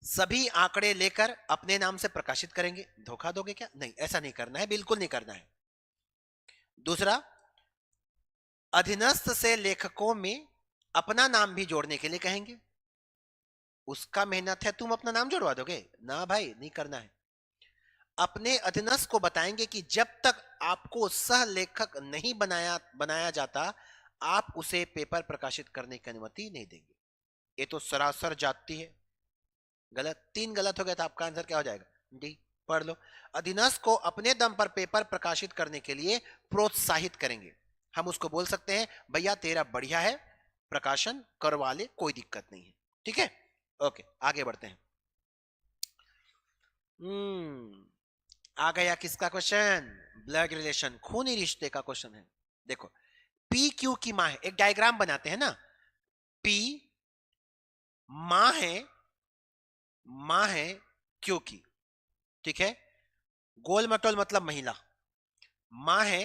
सभी आंकड़े लेकर अपने नाम से प्रकाशित करेंगे। धोखा दोगे क्या, नहीं ऐसा नहीं करना है, बिल्कुल नहीं करना है। दूसरा, अधीनस्थ से लेखकों में अपना नाम भी जोड़ने के लिए कहेंगे। उसका मेहनत है, तुम अपना नाम जोड़वा दोगे ना भाई, नहीं करना है। अपने अधीनस्थ को बताएंगे कि जब तक आपको सह लेखक नहीं बनाया जाता, आप उसे पेपर प्रकाशित करने की अनुमति नहीं देंगे। ये तो सरासर जाती है, गलत। 3 गलत हो गया, तो आपका आंसर क्या हो जाएगा, डी। पढ़ लो, अधीनस्थ को अपने दम पर पेपर प्रकाशित करने के लिए प्रोत्साहित करेंगे। हम उसको बोल सकते हैं भैया तेरा बढ़िया है, प्रकाशन करवा ले, कोई दिक्कत नहीं है। ठीक है, ओके आगे बढ़ते हैं। आ गया किसका क्वेश्चन? ब्लड रिलेशन, खूनी रिश्ते का क्वेश्चन है। देखो पी क्यू की मां है, एक डायग्राम बनाते हैं ना, पी मां है, मां है क्यू की, ठीक है, गोल मटोल मतलब महिला, मां है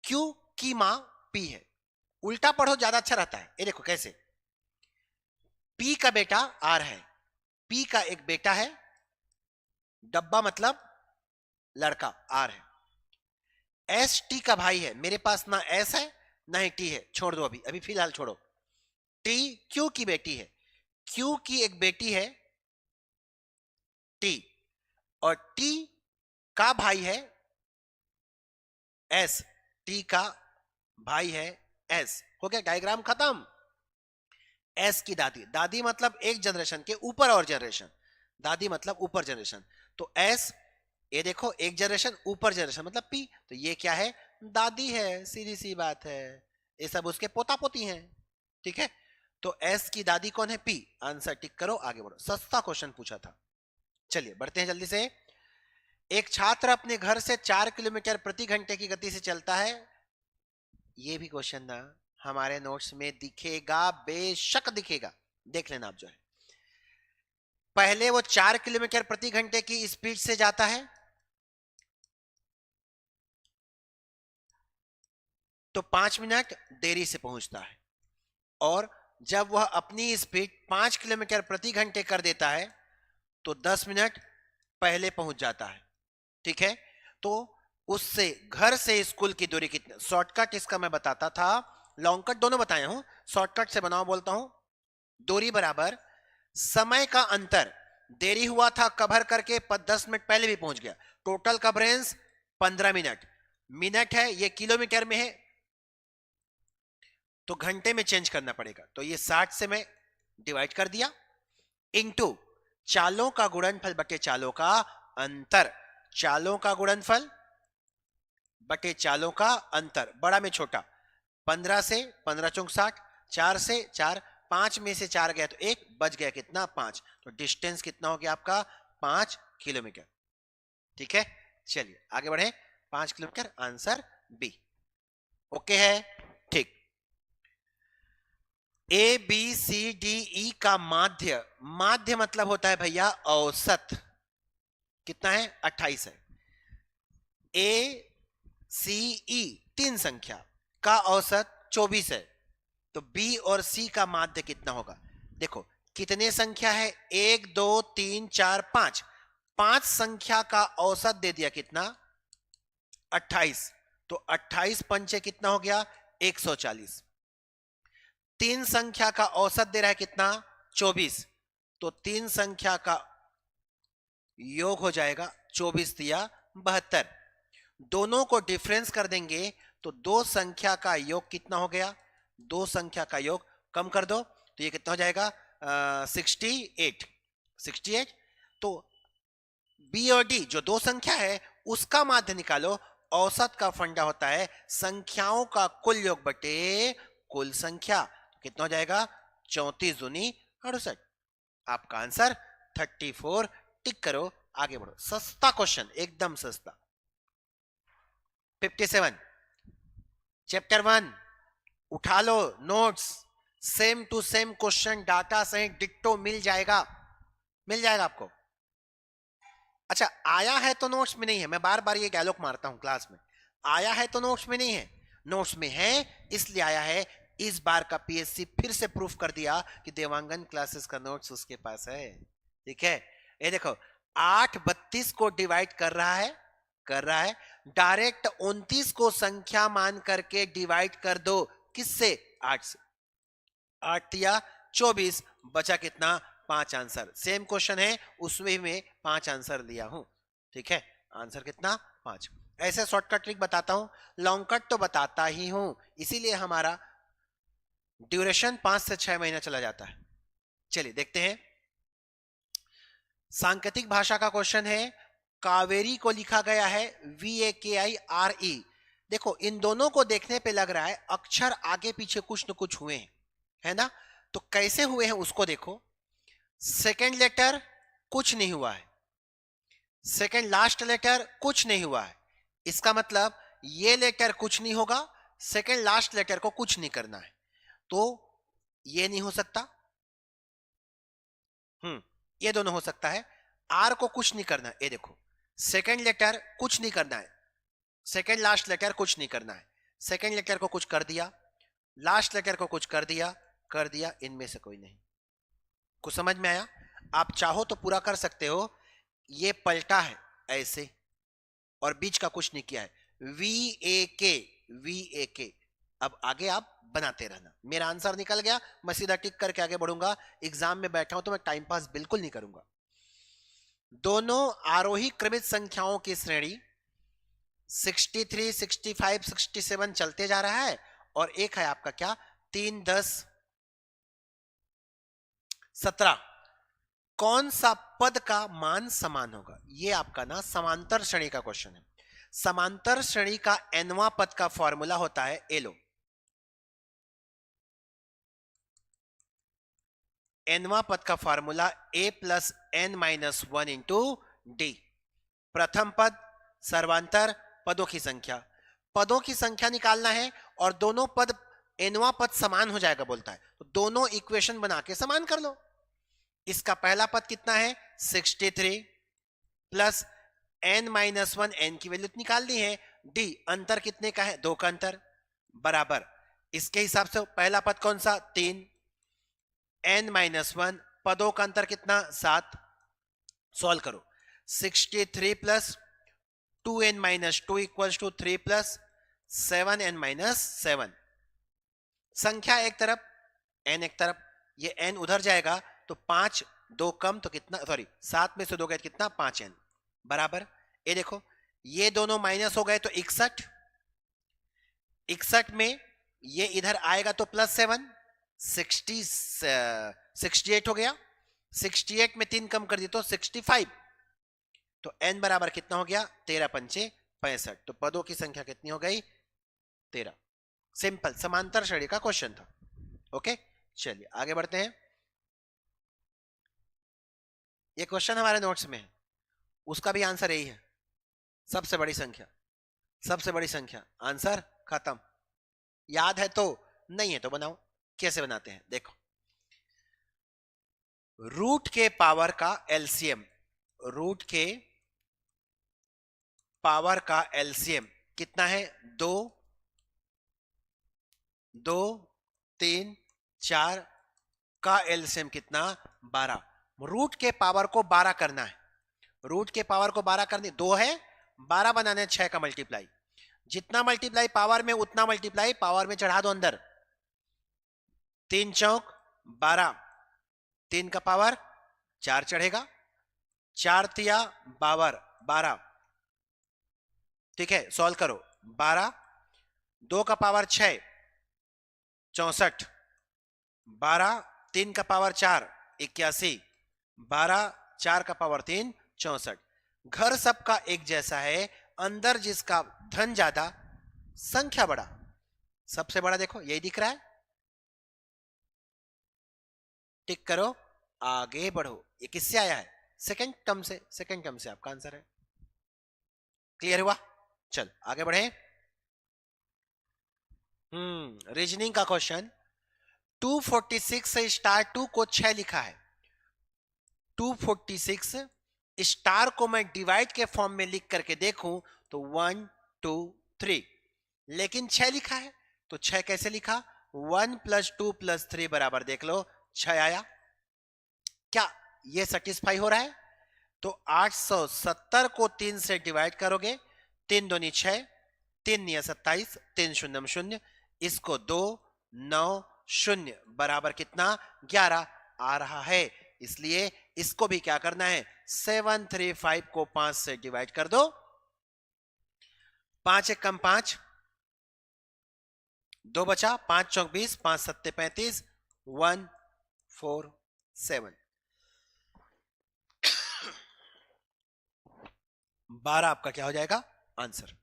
क्यू की मां पी है। उल्टा पढ़ो ज्यादा अच्छा रहता है। ये देखो कैसे, पी का बेटा आर है, पी का एक बेटा है, डब्बा मतलब लड़का आर है, एस टी का भाई है, मेरे पास ना एस है ना ही टी है, छोड़ दो अभी, अभी फिलहाल छोड़ो। टी क्यू की बेटी है, क्यू की एक बेटी है टी, और टी का भाई है एस, टी का भाई है एस। हो गया, डायग्राम खत्म। एस की दादी, दादी मतलब एक जनरेशन के ऊपर और जनरेशन, दादी मतलब ऊपर जनरेशन, तो एस, ये देखो एक जनरेशन ऊपर जनरेशन मतलब पी, तो ये क्या है? दादी है, सीधी सी बात है, ये सब उसके पोता पोती हैं। ठीक है, तो एस की दादी कौन है? पी। आंसर टिक करो, आगे बढ़ो। सस्ता क्वेश्चन पूछा था। चलिए बढ़ते हैं जल्दी से। एक छात्र अपने घर से 4 किलोमीटर प्रति घंटे की गति से चलता है। ये भी क्वेश्चन ना हमारे नोट्स में दिखेगा, बेशक दिखेगा, देख लेना आप जो है। पहले वो 4 किलोमीटर प्रति घंटे की स्पीड से जाता है, तो 5 मिनट देरी से पहुंचता है, और जब वह अपनी स्पीड 5 किलोमीटर प्रति घंटे कर देता है तो 10 मिनट पहले पहुंच जाता है। ठीक है, तो उससे घर से स्कूल की दूरी कितनी? शॉर्टकट इसका मैं बताता था, लॉन्ग कट दोनों बताया हूं, शॉर्टकट से बनाओ बोलता हूं। दूरी बराबर समय का अंतर, देरी हुआ था कवर करके 10 मिनट पहले भी पहुंच गया, टोटल कवरेंस 15 मिनट, मिनट है ये किलोमीटर में है तो घंटे में चेंज करना पड़ेगा, तो ये 60 से मैं डिवाइड कर दिया, इनटू चालों का गुणनफल बटे चालों का अंतर, चालों का गुणनफल बटे चालों का अंतर, बड़ा में छोटा, 15 से 15 चौक 60, 4 से 4, 5 में से 4 गया तो 1 बच गया, कितना? 5, तो डिस्टेंस कितना हो गया आपका? 5 किलोमीटर। ठीक है, चलिए आगे बढ़े। 5 किलोमीटर, आंसर बी। ओके है, ठीक। ए बी सी डी ई का माध्य, माध्य मतलब होता है भैया औसत, कितना है? 28 है। ए सी ई 3 संख्या का औसत 24 है, तो बी और सी का माध्य कितना होगा? देखो कितने संख्या है, 1 2 3 4 5, 5 संख्या का औसत दे दिया, कितना? 28, तो 28 पंचे कितना हो गया? 140। 3 संख्या का औसत दे रहा है कितना? 24, तो 3 संख्या का योग हो जाएगा 24 दिया 72, दोनों को डिफरेंस कर देंगे तो दो संख्या का योग कितना हो गया? दो संख्या का योग कम कर दो तो ये कितना हो जाएगा? 68, 68। तो बी और डी जो दो संख्या है उसका माध्य निकालो, औसत का फंडा होता है संख्याओं का कुल योग बटे कुल संख्या, कितना हो जाएगा? 34 दूनी 68, आपका आंसर 34। टिक करो, आगे बढ़ो। सस्ता क्वेश्चन, एकदम सस्ता। 57 चैप्टर 1 उठा लो notes, same to same question data सहित डिट्टो मिल जाएगा, मिल जाएगा आपको। अच्छा आया है तो नोट्स में नहीं है, मैं बार बार ये डायलॉग मारता हूं क्लास में, आया है तो नोट्स में नहीं है, नोट्स में है इसलिए आया है। इस बार का पीएससी फिर से प्रूफ कर दिया कि देवांगन क्लासेस का नोट्स उसके पास है। ठीक है, ये देखो 8 32 को डिवाइड कर रहा है, कर रहा है, डायरेक्ट 29 को संख्या मान करके डिवाइड कर दो, किससे? 8 से, 8 या 24, बचा कितना? 5 आंसर। सेम क्वेश्चन है उसमें मैं 5 आंसर लिया हूं। ठीक है, आंसर कितना? 5। ऐसे शॉर्टकट ट्रिक बताता हूं, लॉन्ग कट तो बताता ही हूं, इसीलिए हमारा ड्यूरेशन 5 से 6 महीना चला जाता है। चलिए देखते हैं, सांकेतिक भाषा का क्वेश्चन है। कावेरी को लिखा गया है VAKIRE, देखो इन दोनों को देखने पे लग रहा है अक्षर आगे पीछे कुछ न कुछ हुए हैं, है ना? तो कैसे हुए हैं उसको देखो। सेकेंड लेटर कुछ नहीं हुआ है, सेकेंड लास्ट लेटर कुछ नहीं हुआ है, इसका मतलब ये लेटर कुछ नहीं होगा, सेकेंड लास्ट लेटर को कुछ नहीं करना है, तो ये नहीं हो सकता। ये दोनों हो सकता है। आर को कुछ नहीं करना है, ये देखो सेकेंड लेटर कुछ नहीं करना है, सेकेंड लास्ट लेटर कुछ नहीं करना है, सेकेंड लेटर को कुछ कर दिया, लास्ट लेटर को कुछ कर दिया, इनमें से कोई नहीं। कुछ समझ में आया? आप चाहो तो पूरा कर सकते हो। ये पलटा है ऐसे और बीच का कुछ नहीं किया है, वी ए के। अब आगे आप बनाते रहना। मेरा आंसर निकल गया, मैं सीधा टिक करके आगे बढ़ूंगा। एग्जाम में बैठा हूं तो मैं टाइम पास बिल्कुल नहीं करूंगा। दोनों आरोही क्रमित संख्याओं की श्रेणी 63, 65, 67 चलते जा रहा है, और एक है आपका क्या 3, 10, 17। कौन सा पद का मान समान होगा? ये आपका ना समांतर श्रेणी का क्वेश्चन है। समांतर श्रेणी का nवां पद का फॉर्मूला होता है, एलो nवां पद का formula a plus n minus 1 into D. प्रथम पद सर्वांतर पदों की संख्या, पदों की संख्या निकालना है और दोनों पद nवां पद समान हो जाएगा बोलता है, तो दोनों इक्वेशन बना के समान कर लो। इसका पहला पद कितना है 63 प्लस n माइनस 1, n की वैल्यू निकालनी है, d अंतर कितने का है 2 का अंतर, बराबर इसके हिसाब से पहला पद कौन सा 3, n माइनस 1 पदों का अंतर कितना 7, सॉल्व करो 63 plus 2n minus 2 equals to 3 plus 7n minus 7। संख्या एक तरफ n एक तरफ, ये n उधर जाएगा तो 5 2 कम तो कितना, सॉरी 7 में से 2 गए कितना 5n, बराबर ये देखो ये दोनों माइनस हो गए तो 61, 61 में ये इधर आएगा तो प्लस 7, 68 हो गया, 68 में 3 कम कर दिए तो 65, तो n बराबर कितना हो गया 13 पंचे 65, तो पदों की संख्या कितनी हो गई 13। सिंपल समांतर श्रेणी का क्वेश्चन था। ओके चलिए आगे बढ़ते हैं। ये क्वेश्चन हमारे नोट्स में है, उसका भी आंसर यही है, सबसे बड़ी संख्या, सबसे बड़ी संख्या, आंसर खत्म। याद है तो, नहीं है तो बनाओ। कैसे बनाते हैं देखो, रूट के पावर का एलसीएम, रूट के पावर का एलसीएम कितना है 2, 2, 3, 4 का एलसीएम कितना 12। रूट के पावर को 12 करना है, रूट के पावर को 12 करनी, 2 है 12 बनाने 6 का मल्टीप्लाई, जितना मल्टीप्लाई पावर में उतना मल्टीप्लाई पावर में चढ़ा दो अंदर, 3 चौक 12, 3 का पावर 4 चढ़ेगा, 4 तिया 12, ठीक है सॉल्व करो 12, 2 का पावर 6 64, 12 3 का पावर 4 81, 12 4 का पावर 3 64। घर सबका एक जैसा है, अंदर जिसका धन ज्यादा संख्या बड़ा। सबसे बड़ा देखो यही दिख रहा है, टिक करो आगे बढ़ो। ये किससे आया है सेकंड टर्म से, सेकंड टर्म से आपका आंसर है। क्लियर हुआ? चल आगे बढ़े। रीजनिंग का क्वेश्चन 246 से स्टार 2 को 6 लिखा है, 246 स्टार को मैं डिवाइड के फॉर्म में लिख करके देखूं तो 1 2 3, लेकिन 6 लिखा है तो 6 कैसे लिखा, 1 प्लस 2 प्लस 3 बराबर देख लो 6 आया। क्या ये सेटिस्फाई हो रहा है? तो 870 को 3 से डिवाइड करोगे, 3 दूनी 6, 3 निया 27, 3 शून्य 0, इसको 2 9 0 बराबर कितना 11 आ रहा है। इसलिए इसको भी क्या करना है 735 को 5 से डिवाइड कर दो, 5 एक कम 5, 2 बचा, 5 चौक 20, 5 सत्ते 35, 1 4 7, 12 आपका क्या हो जाएगा आंसर।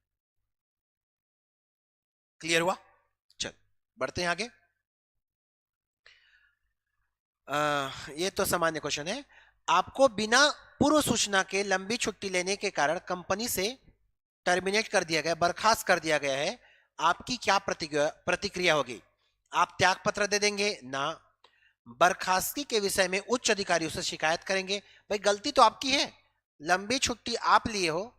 क्लियर हुआ? चल बढ़ते हैं आगे। ये तो सामान्य क्वेश्चन है। आपको बिना पूर्व सूचना के लंबी छुट्टी लेने के कारण कंपनी से टर्मिनेट कर दिया गया, बर्खास्त कर दिया गया है, आपकी क्या प्रतिक्रिया होगी? आप त्याग पत्र दे देंगे? ना। बर्खास्तगी के विषय में उच्च अधिकारियों से शिकायत करेंगे? भाई गलती तो आपकी है, लंबी छुट्टी आप लिए हो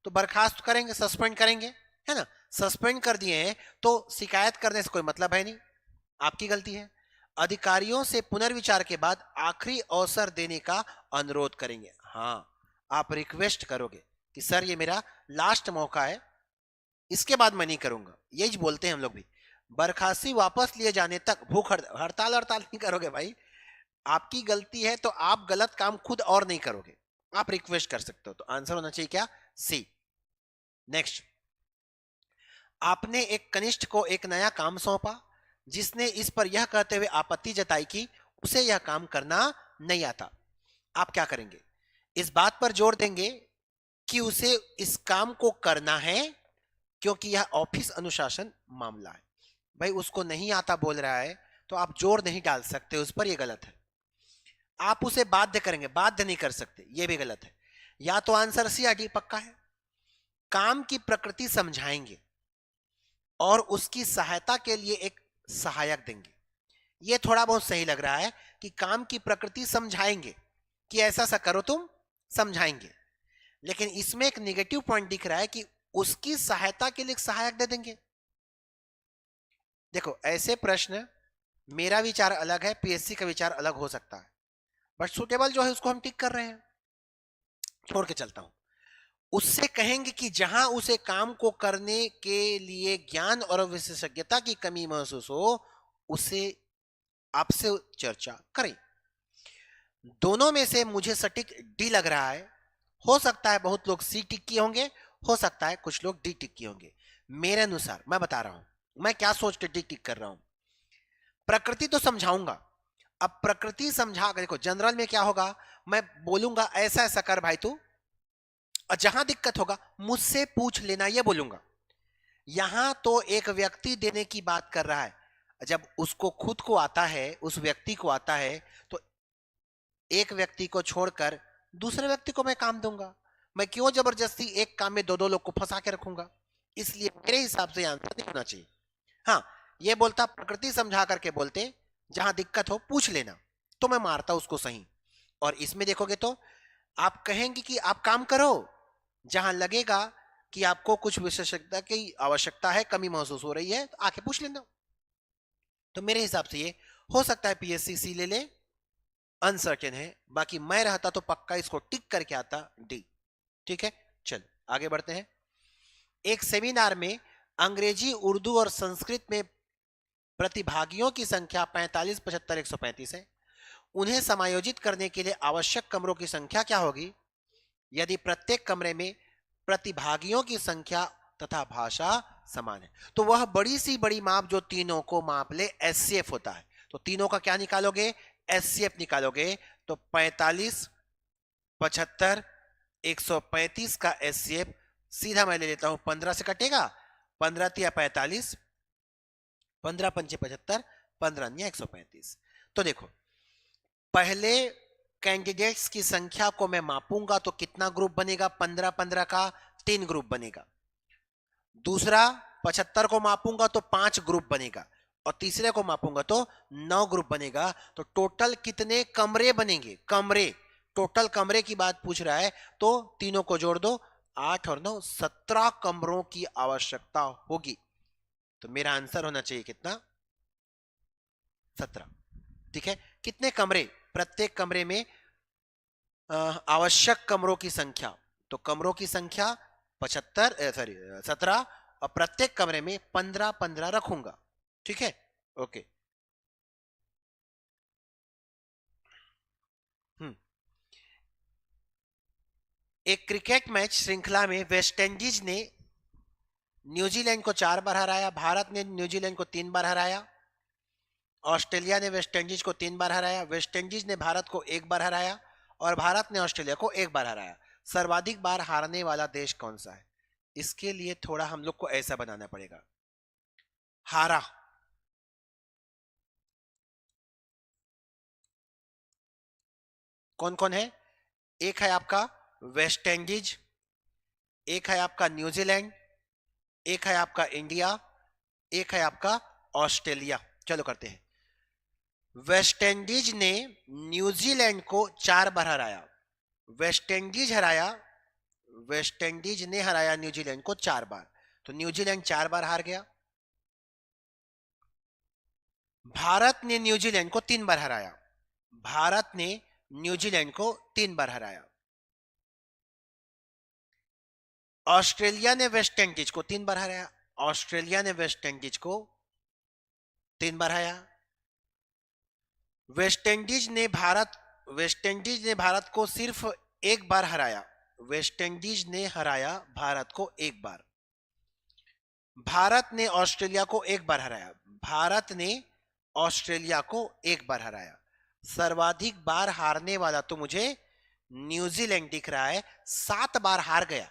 तो बर्खास्त करेंगे, सस्पेंड करेंगे, है ना? सस्पेंड कर दिए हैं तो शिकायत करने से कोई मतलब है नहीं, आपकी गलती है। अधिकारियों से पुनर्विचार के बाद आखिरी अवसर देने का अनुरोध करेंगे। हाँ, आप रिक्वेस्ट करोगे कि सर ये मेरा लास्ट मौका है, इसके बाद मैं नहीं करूंगा, यही बोलते हैं हम लोग भी। बर्खास्ती वापस लिए जाने तक भूख हड़ताल हड़ताल नहीं करोगे भाई, आपकी गलती है तो आप गलत काम खुद और नहीं करोगे, आप रिक्वेस्ट कर सकते हो। तो आंसर होना चाहिए क्या? सी। नेक्स्ट, आपने एक कनिष्ठ को एक नया काम सौंपा जिसने इस पर यह कहते हुए आपत्ति जताई कि उसे यह काम करना नहीं आता। आप क्या करेंगे? इस बात पर जोर देंगे कि उसे इस काम को करना है क्योंकि यह ऑफिस अनुशासन मामला है। भाई उसको नहीं आता बोल रहा है तो आप जोर नहीं डाल सकते उस पर, यह गलत है। आप उसे बाध्य करेंगे, बाध्य नहीं कर सकते, यह भी गलत है। या तो आंसर सी या डी पक्का है। काम की प्रकृति समझाएंगे और उसकी सहायता के लिए एक सहायक देंगे। यह थोड़ा बहुत सही लग रहा है कि काम की प्रकृति समझाएंगे कि ऐसा सा करो तुम, समझाएंगे। लेकिन इसमें एक नेगेटिव पॉइंट दिख रहा है कि उसकी सहायता के लिए एक सहायक दे देंगे। देखो ऐसे प्रश्न, मेरा विचार अलग है, पीएससी का विचार अलग हो सकता है, बट सुटेबल जो है उसको हम टिक कर रहे हैं। छोड़ के चलता हूं। उससे कहेंगे कि जहां उसे काम को करने के लिए ज्ञान और विशेषज्ञता की कमी महसूस हो, उसे आपसे चर्चा करें। दोनों में से मुझे सटीक डी लग रहा है। हो सकता है बहुत लोग सी टिक किए होंगे, हो सकता है कुछ लोग डी टिक किए होंगे। मेरे अनुसार मैं बता रहा हूं मैं क्या सोच के डी टिक कर रहा हूं। प्रकृति तो समझाऊंगा। अब प्रकृति समझा कर देखो, जनरल में क्या होगा, मैं बोलूंगा ऐसा ऐसा कर भाई तू, और जहां दिक्कत होगा मुझसे पूछ लेना, ये बोलूंगा। यहां तो एक व्यक्ति देने की बात कर रहा है। जब उसको खुद को आता है, उस व्यक्ति को आता है, तो एक व्यक्ति को छोड़कर दूसरे व्यक्ति को मैं काम दूंगा। मैं क्यों जबरदस्ती एक काम में दो दो लोग को फंसा के रखूंगा? इसलिए मेरे हिसाब से आंसर नहीं होना चाहिए। हाँ, ये बोलता प्रकृति समझा करके बोलते जहां दिक्कत हो पूछ लेना, तो मैं मारता उसको सही। और इसमें देखोगे तो आप कहेंगे कि आप काम करो, जहां लगेगा कि आपको कुछ विशेषज्ञता की आवश्यकता है, कमी महसूस हो रही है, तो आके पूछ लेना। तो मेरे हिसाब से ये हो सकता है पीएससी सी ले ले, अनसर्टेन है। बाकी मैं रहता तो पक्का इसको टिक करके आता डी। ठीक है, चल आगे बढ़ते हैं। एक सेमिनार में अंग्रेजी, उर्दू और संस्कृत में प्रतिभागियों की संख्या 45, 75, 135 है। उन्हें समायोजित करने के लिए आवश्यक कमरों की संख्या क्या होगी यदि प्रत्येक कमरे में प्रतिभागियों की संख्या तथा भाषा समान है? तो वह बड़ी सी बड़ी माप जो तीनों को माप ले, एचसीएफ होता है। तो तीनों का क्या निकालोगे? एचसीएफ निकालोगे। तो 45, 75, 135 का एचसीएफ सीधा मैं ले लेता हूं, 15 से कटेगा, 15 तिया 45, 15 पंचे 75, 15 न्या 135। तो देखो, पहले कैंडिडेट्स की संख्या को मैं मापूंगा तो कितना ग्रुप बनेगा? 15 15 का 3 ग्रुप बनेगा। दूसरा 75 को मापूंगा तो 5 ग्रुप बनेगा, और तीसरे को मापूंगा तो 9 ग्रुप बनेगा। तो टोटल कितने कमरे बनेंगे? कमरे, टोटल कमरे की बात पूछ रहा है, तो तीनों को जोड़ दो, 8 और 9, 17 कमरों की आवश्यकता होगी। तो मेरा आंसर होना चाहिए कितना? 17। ठीक है, कितने कमरे? प्रत्येक कमरे में आवश्यक कमरों की संख्या, तो कमरों की संख्या 17, और प्रत्येक कमरे में 15 15 रखूंगा। ठीक है, ओके। एक क्रिकेट मैच श्रृंखला में वेस्टइंडीज ने न्यूजीलैंड को 4 बार हराया, भारत ने न्यूजीलैंड को 3 बार हराया, ऑस्ट्रेलिया ने वेस्टइंडीज को 3 बार हराया, वेस्टइंडीज ने भारत को 1 बार हराया, और भारत ने ऑस्ट्रेलिया को 1 बार हराया। सर्वाधिक बार हारने वाला देश कौन सा है? इसके लिए थोड़ा हम लोग को ऐसा बनाना पड़ेगा। हारा। कौन कौन है? एक है आपका वेस्ट इंडीज, एक है आपका न्यूजीलैंड, एक है आपका इंडिया, एक है आपका ऑस्ट्रेलिया। चलो करते हैं। वेस्ट इंडीज ने न्यूजीलैंड को 4 बार हराया। वेस्ट इंडीज हराया, वेस्ट इंडीज ने हराया न्यूजीलैंड को 4 बार, तो न्यूजीलैंड 4 बार हार गया। भारत ने न्यूजीलैंड को 3 बार हराया। भारत ने न्यूजीलैंड को 3 बार हराया। ऑस्ट्रेलिया ने वेस्ट इंडीज को 3 बार हराया। ऑस्ट्रेलिया ने वेस्ट इंडीज को 3 बार हराया। वेस्ट इंडीज ने भारत को सिर्फ 1 बार हराया। वेस्ट इंडीज ने हराया भारत को 1 बार। भारत ने ऑस्ट्रेलिया को 1 बार हराया। भारत ने ऑस्ट्रेलिया को 1 बार हराया। सर्वाधिक बार हारने वाला तो मुझे न्यूजीलैंड दिख रहा है, 7 बार हार गया।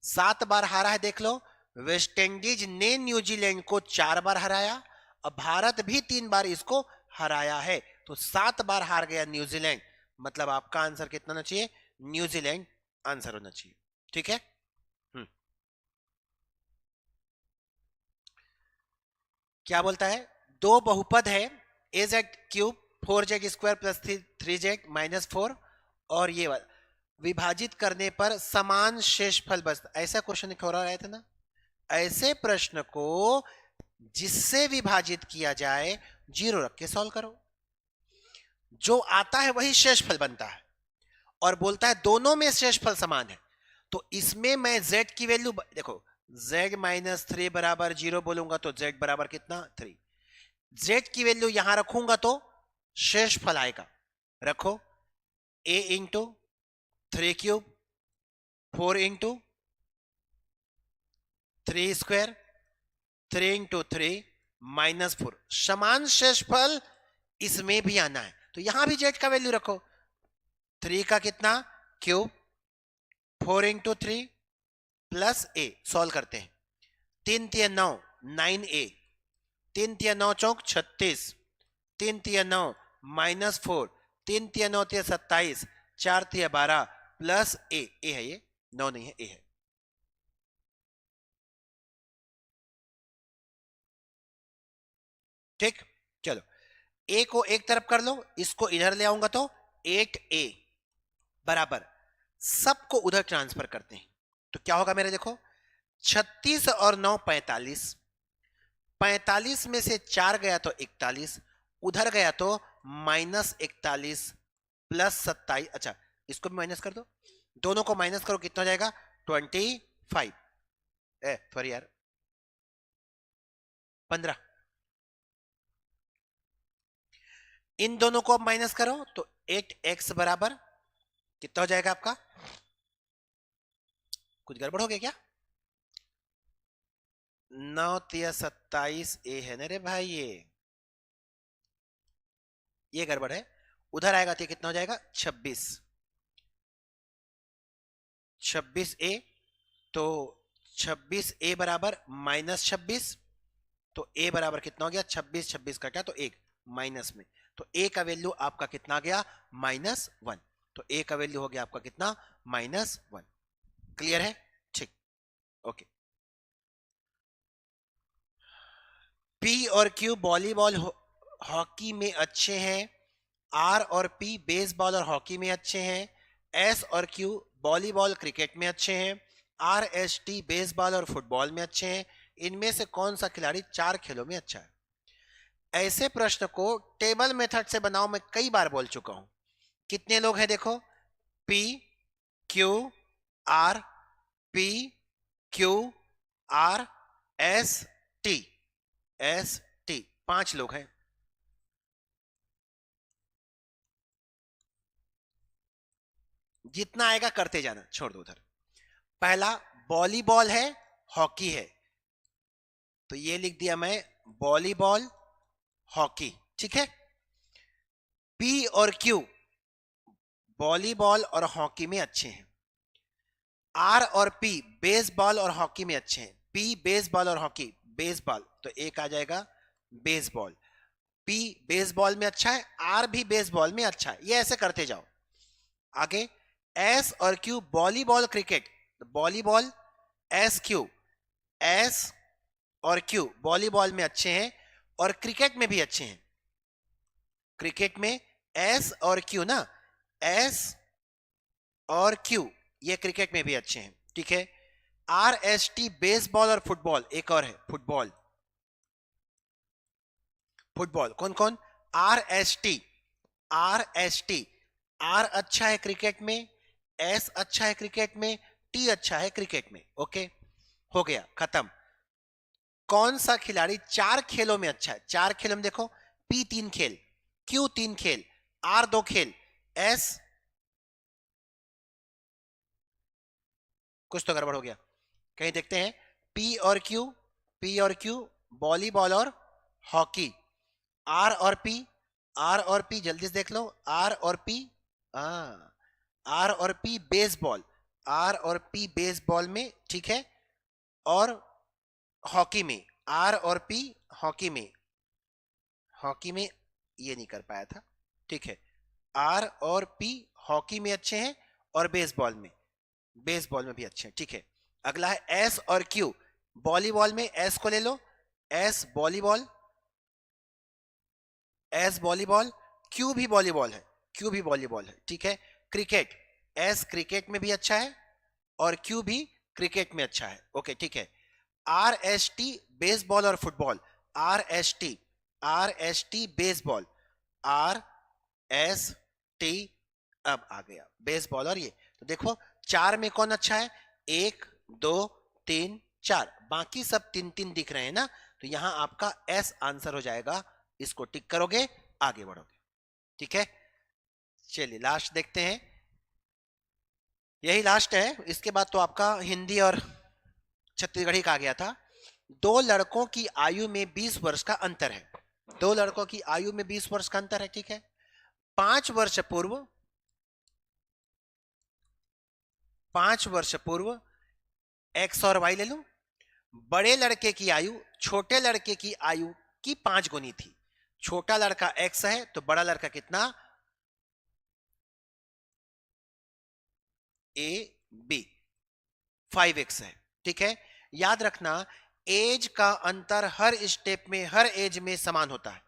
7 बार हारा है, देख लो। वेस्ट इंडीज ने न्यूजीलैंड को 4 बार हराया, अब भारत भी 3 बार इसको हराया है, तो 7 बार हार गया न्यूजीलैंड। मतलब आपका आंसर कितना होना चाहिए? न्यूजीलैंड आंसर होना चाहिए। ठीक है। क्या बोलता है? दो बहुपद है A Z cube 4z² plus 3z minus 4, और ये विभाजित करने पर समान शेषफल बचता। ऐसा क्वेश्चन हो रहा था ना। ऐसे प्रश्न को जिससे विभाजित किया जाए 0 रख के सॉल्व करो, जो आता है वही शेषफल बनता है, और बोलता है दोनों में शेषफल समान है। तो इसमें मैं z की वैल्यू देखो, z माइनस 3 बराबर 0 बोलूंगा तो z बराबर कितना? 3। z की वैल्यू यहां रखूंगा तो शेषफल आएगा। रखो, a into 3 cube 4 into 3 square 3 into 3 minus 4, समान शेषफल इसमें भी आना है, तो यहां भी z का वैल्यू रखो। 3 का कितना? Cube 4 into 3 plus a। Solve करते हैं। 3 तिया 9, 9a। 3 तिया 9 चौक 36, 3 तिया 9 माइनस 4, 3 तिया 9 तिया 27, 4 तिया 12 प्लस a। a है ये, 9 नहीं है, a है। ठीक, चलो a को एक तरफ कर लो, इसको इधर ले आऊंगा तो 8a बराबर, सबको उधर ट्रांसफर करते हैं तो क्या होगा मेरे? देखो 36 और 9 45, 45 में से 4 गया तो 41, उधर गया तो माइनस 41 प्लस 27। अच्छा, इसको भी माइनस कर दो, दोनों को माइनस करो, कितना हो जाएगा? 25। सॉरी यार, 15। इन दोनों को अब माइनस करो तो 8x बराबर कितना हो जाएगा आपका? कुछ गड़बड़ हो गया क्या? 9 तिया 27 a है ना रे भाई, ये गड़बड़ है। उधर आएगा तो कितना हो जाएगा? 26। 26a, तो 26a बराबर माइनस 26, तो a बराबर कितना हो गया? 26, 26 कटा तो 1 माइनस में, तो a का वैल्यू आपका कितना आ गया? -1। तो a का वैल्यू हो गया आपका कितना? -1। क्लियर है? ठीक, ओके। p और q वॉलीबॉल हॉकी में अच्छे हैं, r और p बेसबॉल और हॉकी में अच्छे हैं, s और q वॉलीबॉल क्रिकेट में अच्छे हैं, r s t बेसबॉल और फुटबॉल में अच्छे हैं। इनमें से कौन सा खिलाड़ी 4 खेलों में अच्छा है? ऐसे प्रश्न को टेबल मेथड से बनाओ, मैं कई बार बोल चुका हूं। कितने लोग हैं? देखो, P Q R P Q R S T S T, 5 लोग हैं। जितना आएगा करते जाना, छोड़ दो उधर। पहला वॉलीबॉल है, हॉकी है, तो ये लिख दिया मैं वॉलीबॉल हॉकी। ठीक है। P और Q वॉलीबॉल और हॉकी में अच्छे हैं, R और P बेसबॉल और हॉकी में अच्छे हैं। P बेसबॉल और हॉकी, बेसबॉल, तो तो एक आ जाएगा बेसबॉल। पी बेसबॉल में अच्छा है, आर भी बेसबॉल में अच्छा है, ये ऐसे करते जाओ। आगे एस और Q volleyball cricket, volleyball S Q, S और क्यू वॉलीबॉल में अच्छे हैं और क्रिकेट में भी अच्छे हैं। क्रिकेट में एस और क्यू ना, एस और क्यू ये क्रिकेट में भी अच्छे हैं, ठीक है। आर एस टी बेसबॉल और फुटबॉल, एक और है फुटबॉल। फुटबॉल कौन कौन, R S T, R S T, R अच्छा है क्रिकेट में, एस अच्छा है क्रिकेट में, टी अच्छा है क्रिकेट में। ओके, हो गया खत्म। कौन सा खिलाड़ी 4 खेलों में अच्छा है, 4 खेलों में देखो, पी 3 खेल, क्यू 3 खेल, आर 2 खेल, एस कुछ तो गड़बड़ हो गया, कहीं देखते हैं। पी और क्यू, पी और क्यू वॉलीबॉल और हॉकी, आर और पी, आर और पी जल्दी से देख लो, आर और पी, आर और पी बेसबॉल, आर और पी बेसबॉल में, ठीक है। और हॉकी में, आर और पी हॉकी में, हॉकी में ये नहीं कर पाया था, ठीक है। आर और पी हॉकी में अच्छे हैं और बेसबॉल में, बेसबॉल में भी अच्छे हैं, ठीक है। अगला है एस और क्यू, वॉलीबॉल में एस को ले लो, S volleyball, S volleyball, Q भी वॉलीबॉल है, क्यू भी वॉलीबॉल है, ठीक है। क्रिकेट, एस क्रिकेट में भी अच्छा है और क्यू भी क्रिकेट में अच्छा है, ओके ठीक है। आर एस टी बेसबॉल और football, are S T, R S T baseball, are S T, अब आ गया बेसबॉल और ये, तो देखो 4 में कौन अच्छा है, 1 2 3 4, बाकी सब 3 3 दिख रहे हैं ना, तो यहां आपका एस आंसर हो जाएगा, इसको टिक करोगे आगे बढ़ोगे, ठीक है। चलिए लास्ट देखते हैं, यही लास्ट है, इसके बाद तो आपका हिंदी और छत्तीसगढ़ी का आ गया था। 2 लड़कों की आयु में 20 वर्ष का अंतर है, 2 लड़कों की आयु में 20 वर्ष का अंतर है, ठीक है। 5 वर्ष पूर्व, 5 वर्ष पूर्व एक्स और वाई ले लो, बड़े लड़के की आयु छोटे लड़के की आयु की 5 गुनी थी, छोटा लड़का एक्स है तो बड़ा लड़का कितना, ए बी 5x है, ठीक है। याद रखना एज का अंतर हर स्टेप में हर एज में समान होता है,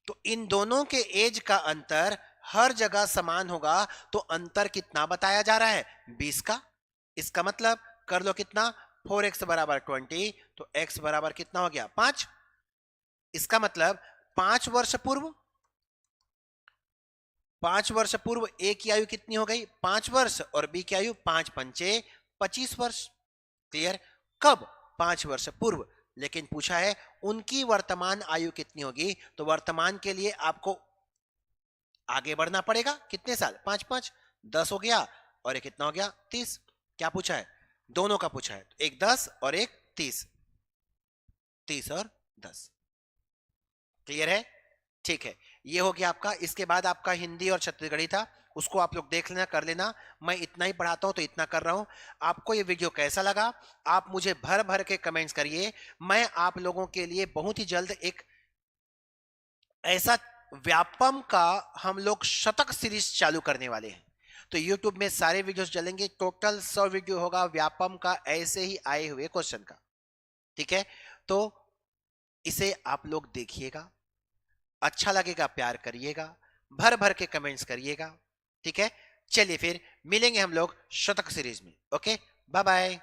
तो इन दोनों के एज का अंतर हर जगह समान होगा, तो अंतर कितना बताया जा रहा है, 20 का। इसका मतलब कर लो कितना, 4x बराबर 20, तो x बराबर कितना हो गया 5। इसका मतलब 5 वर्ष पूर्व, 5 वर्ष पूर्व ए की आयु कितनी हो गई 5 वर्ष और बी की आयु 5 पंचे 25 वर्ष, क्लियर। कब, 5 वर्ष पूर्व, लेकिन पूछा है उनकी वर्तमान आयु कितनी होगी, तो वर्तमान के लिए आपको आगे बढ़ना पड़ेगा, कितने साल, 5 5 10 हो गया, और एक कितना हो गया 30। क्या पूछा है, दोनों का पूछा है, एक 10 और एक 30, 30 और 10, क्लियर है, ठीक है। ये हो गया आपका, इसके बाद आपका हिंदी और छत्तीसगढ़ी था, उसको आप लोग देख लेना, कर लेना, मैं इतना ही पढ़ाता हूं तो इतना कर रहा हूं। आपको ये वीडियो कैसा लगा, आप मुझे भर भर के कमेंट्स करिए, मैं आप लोगों के लिए बहुत ही जल्द एक ऐसा व्यापम का हम लोग शतक सीरीज चालू करने वाले हैं, तो YouTube में सारे वीडियोस चलेंगे, टोटल 100 वीडियो होगा व्यापम का, ऐसे ही आए हुए क्वेश्चन का, ठीक है। तो इसे आप लोग देखिएगा, अच्छा लगेगा प्यार करिएगा, भर भर के कमेंट्स करिएगा, ठीक है। चलिए फिर मिलेंगे हम लोग शतक सीरीज में, ओके बाय बाय।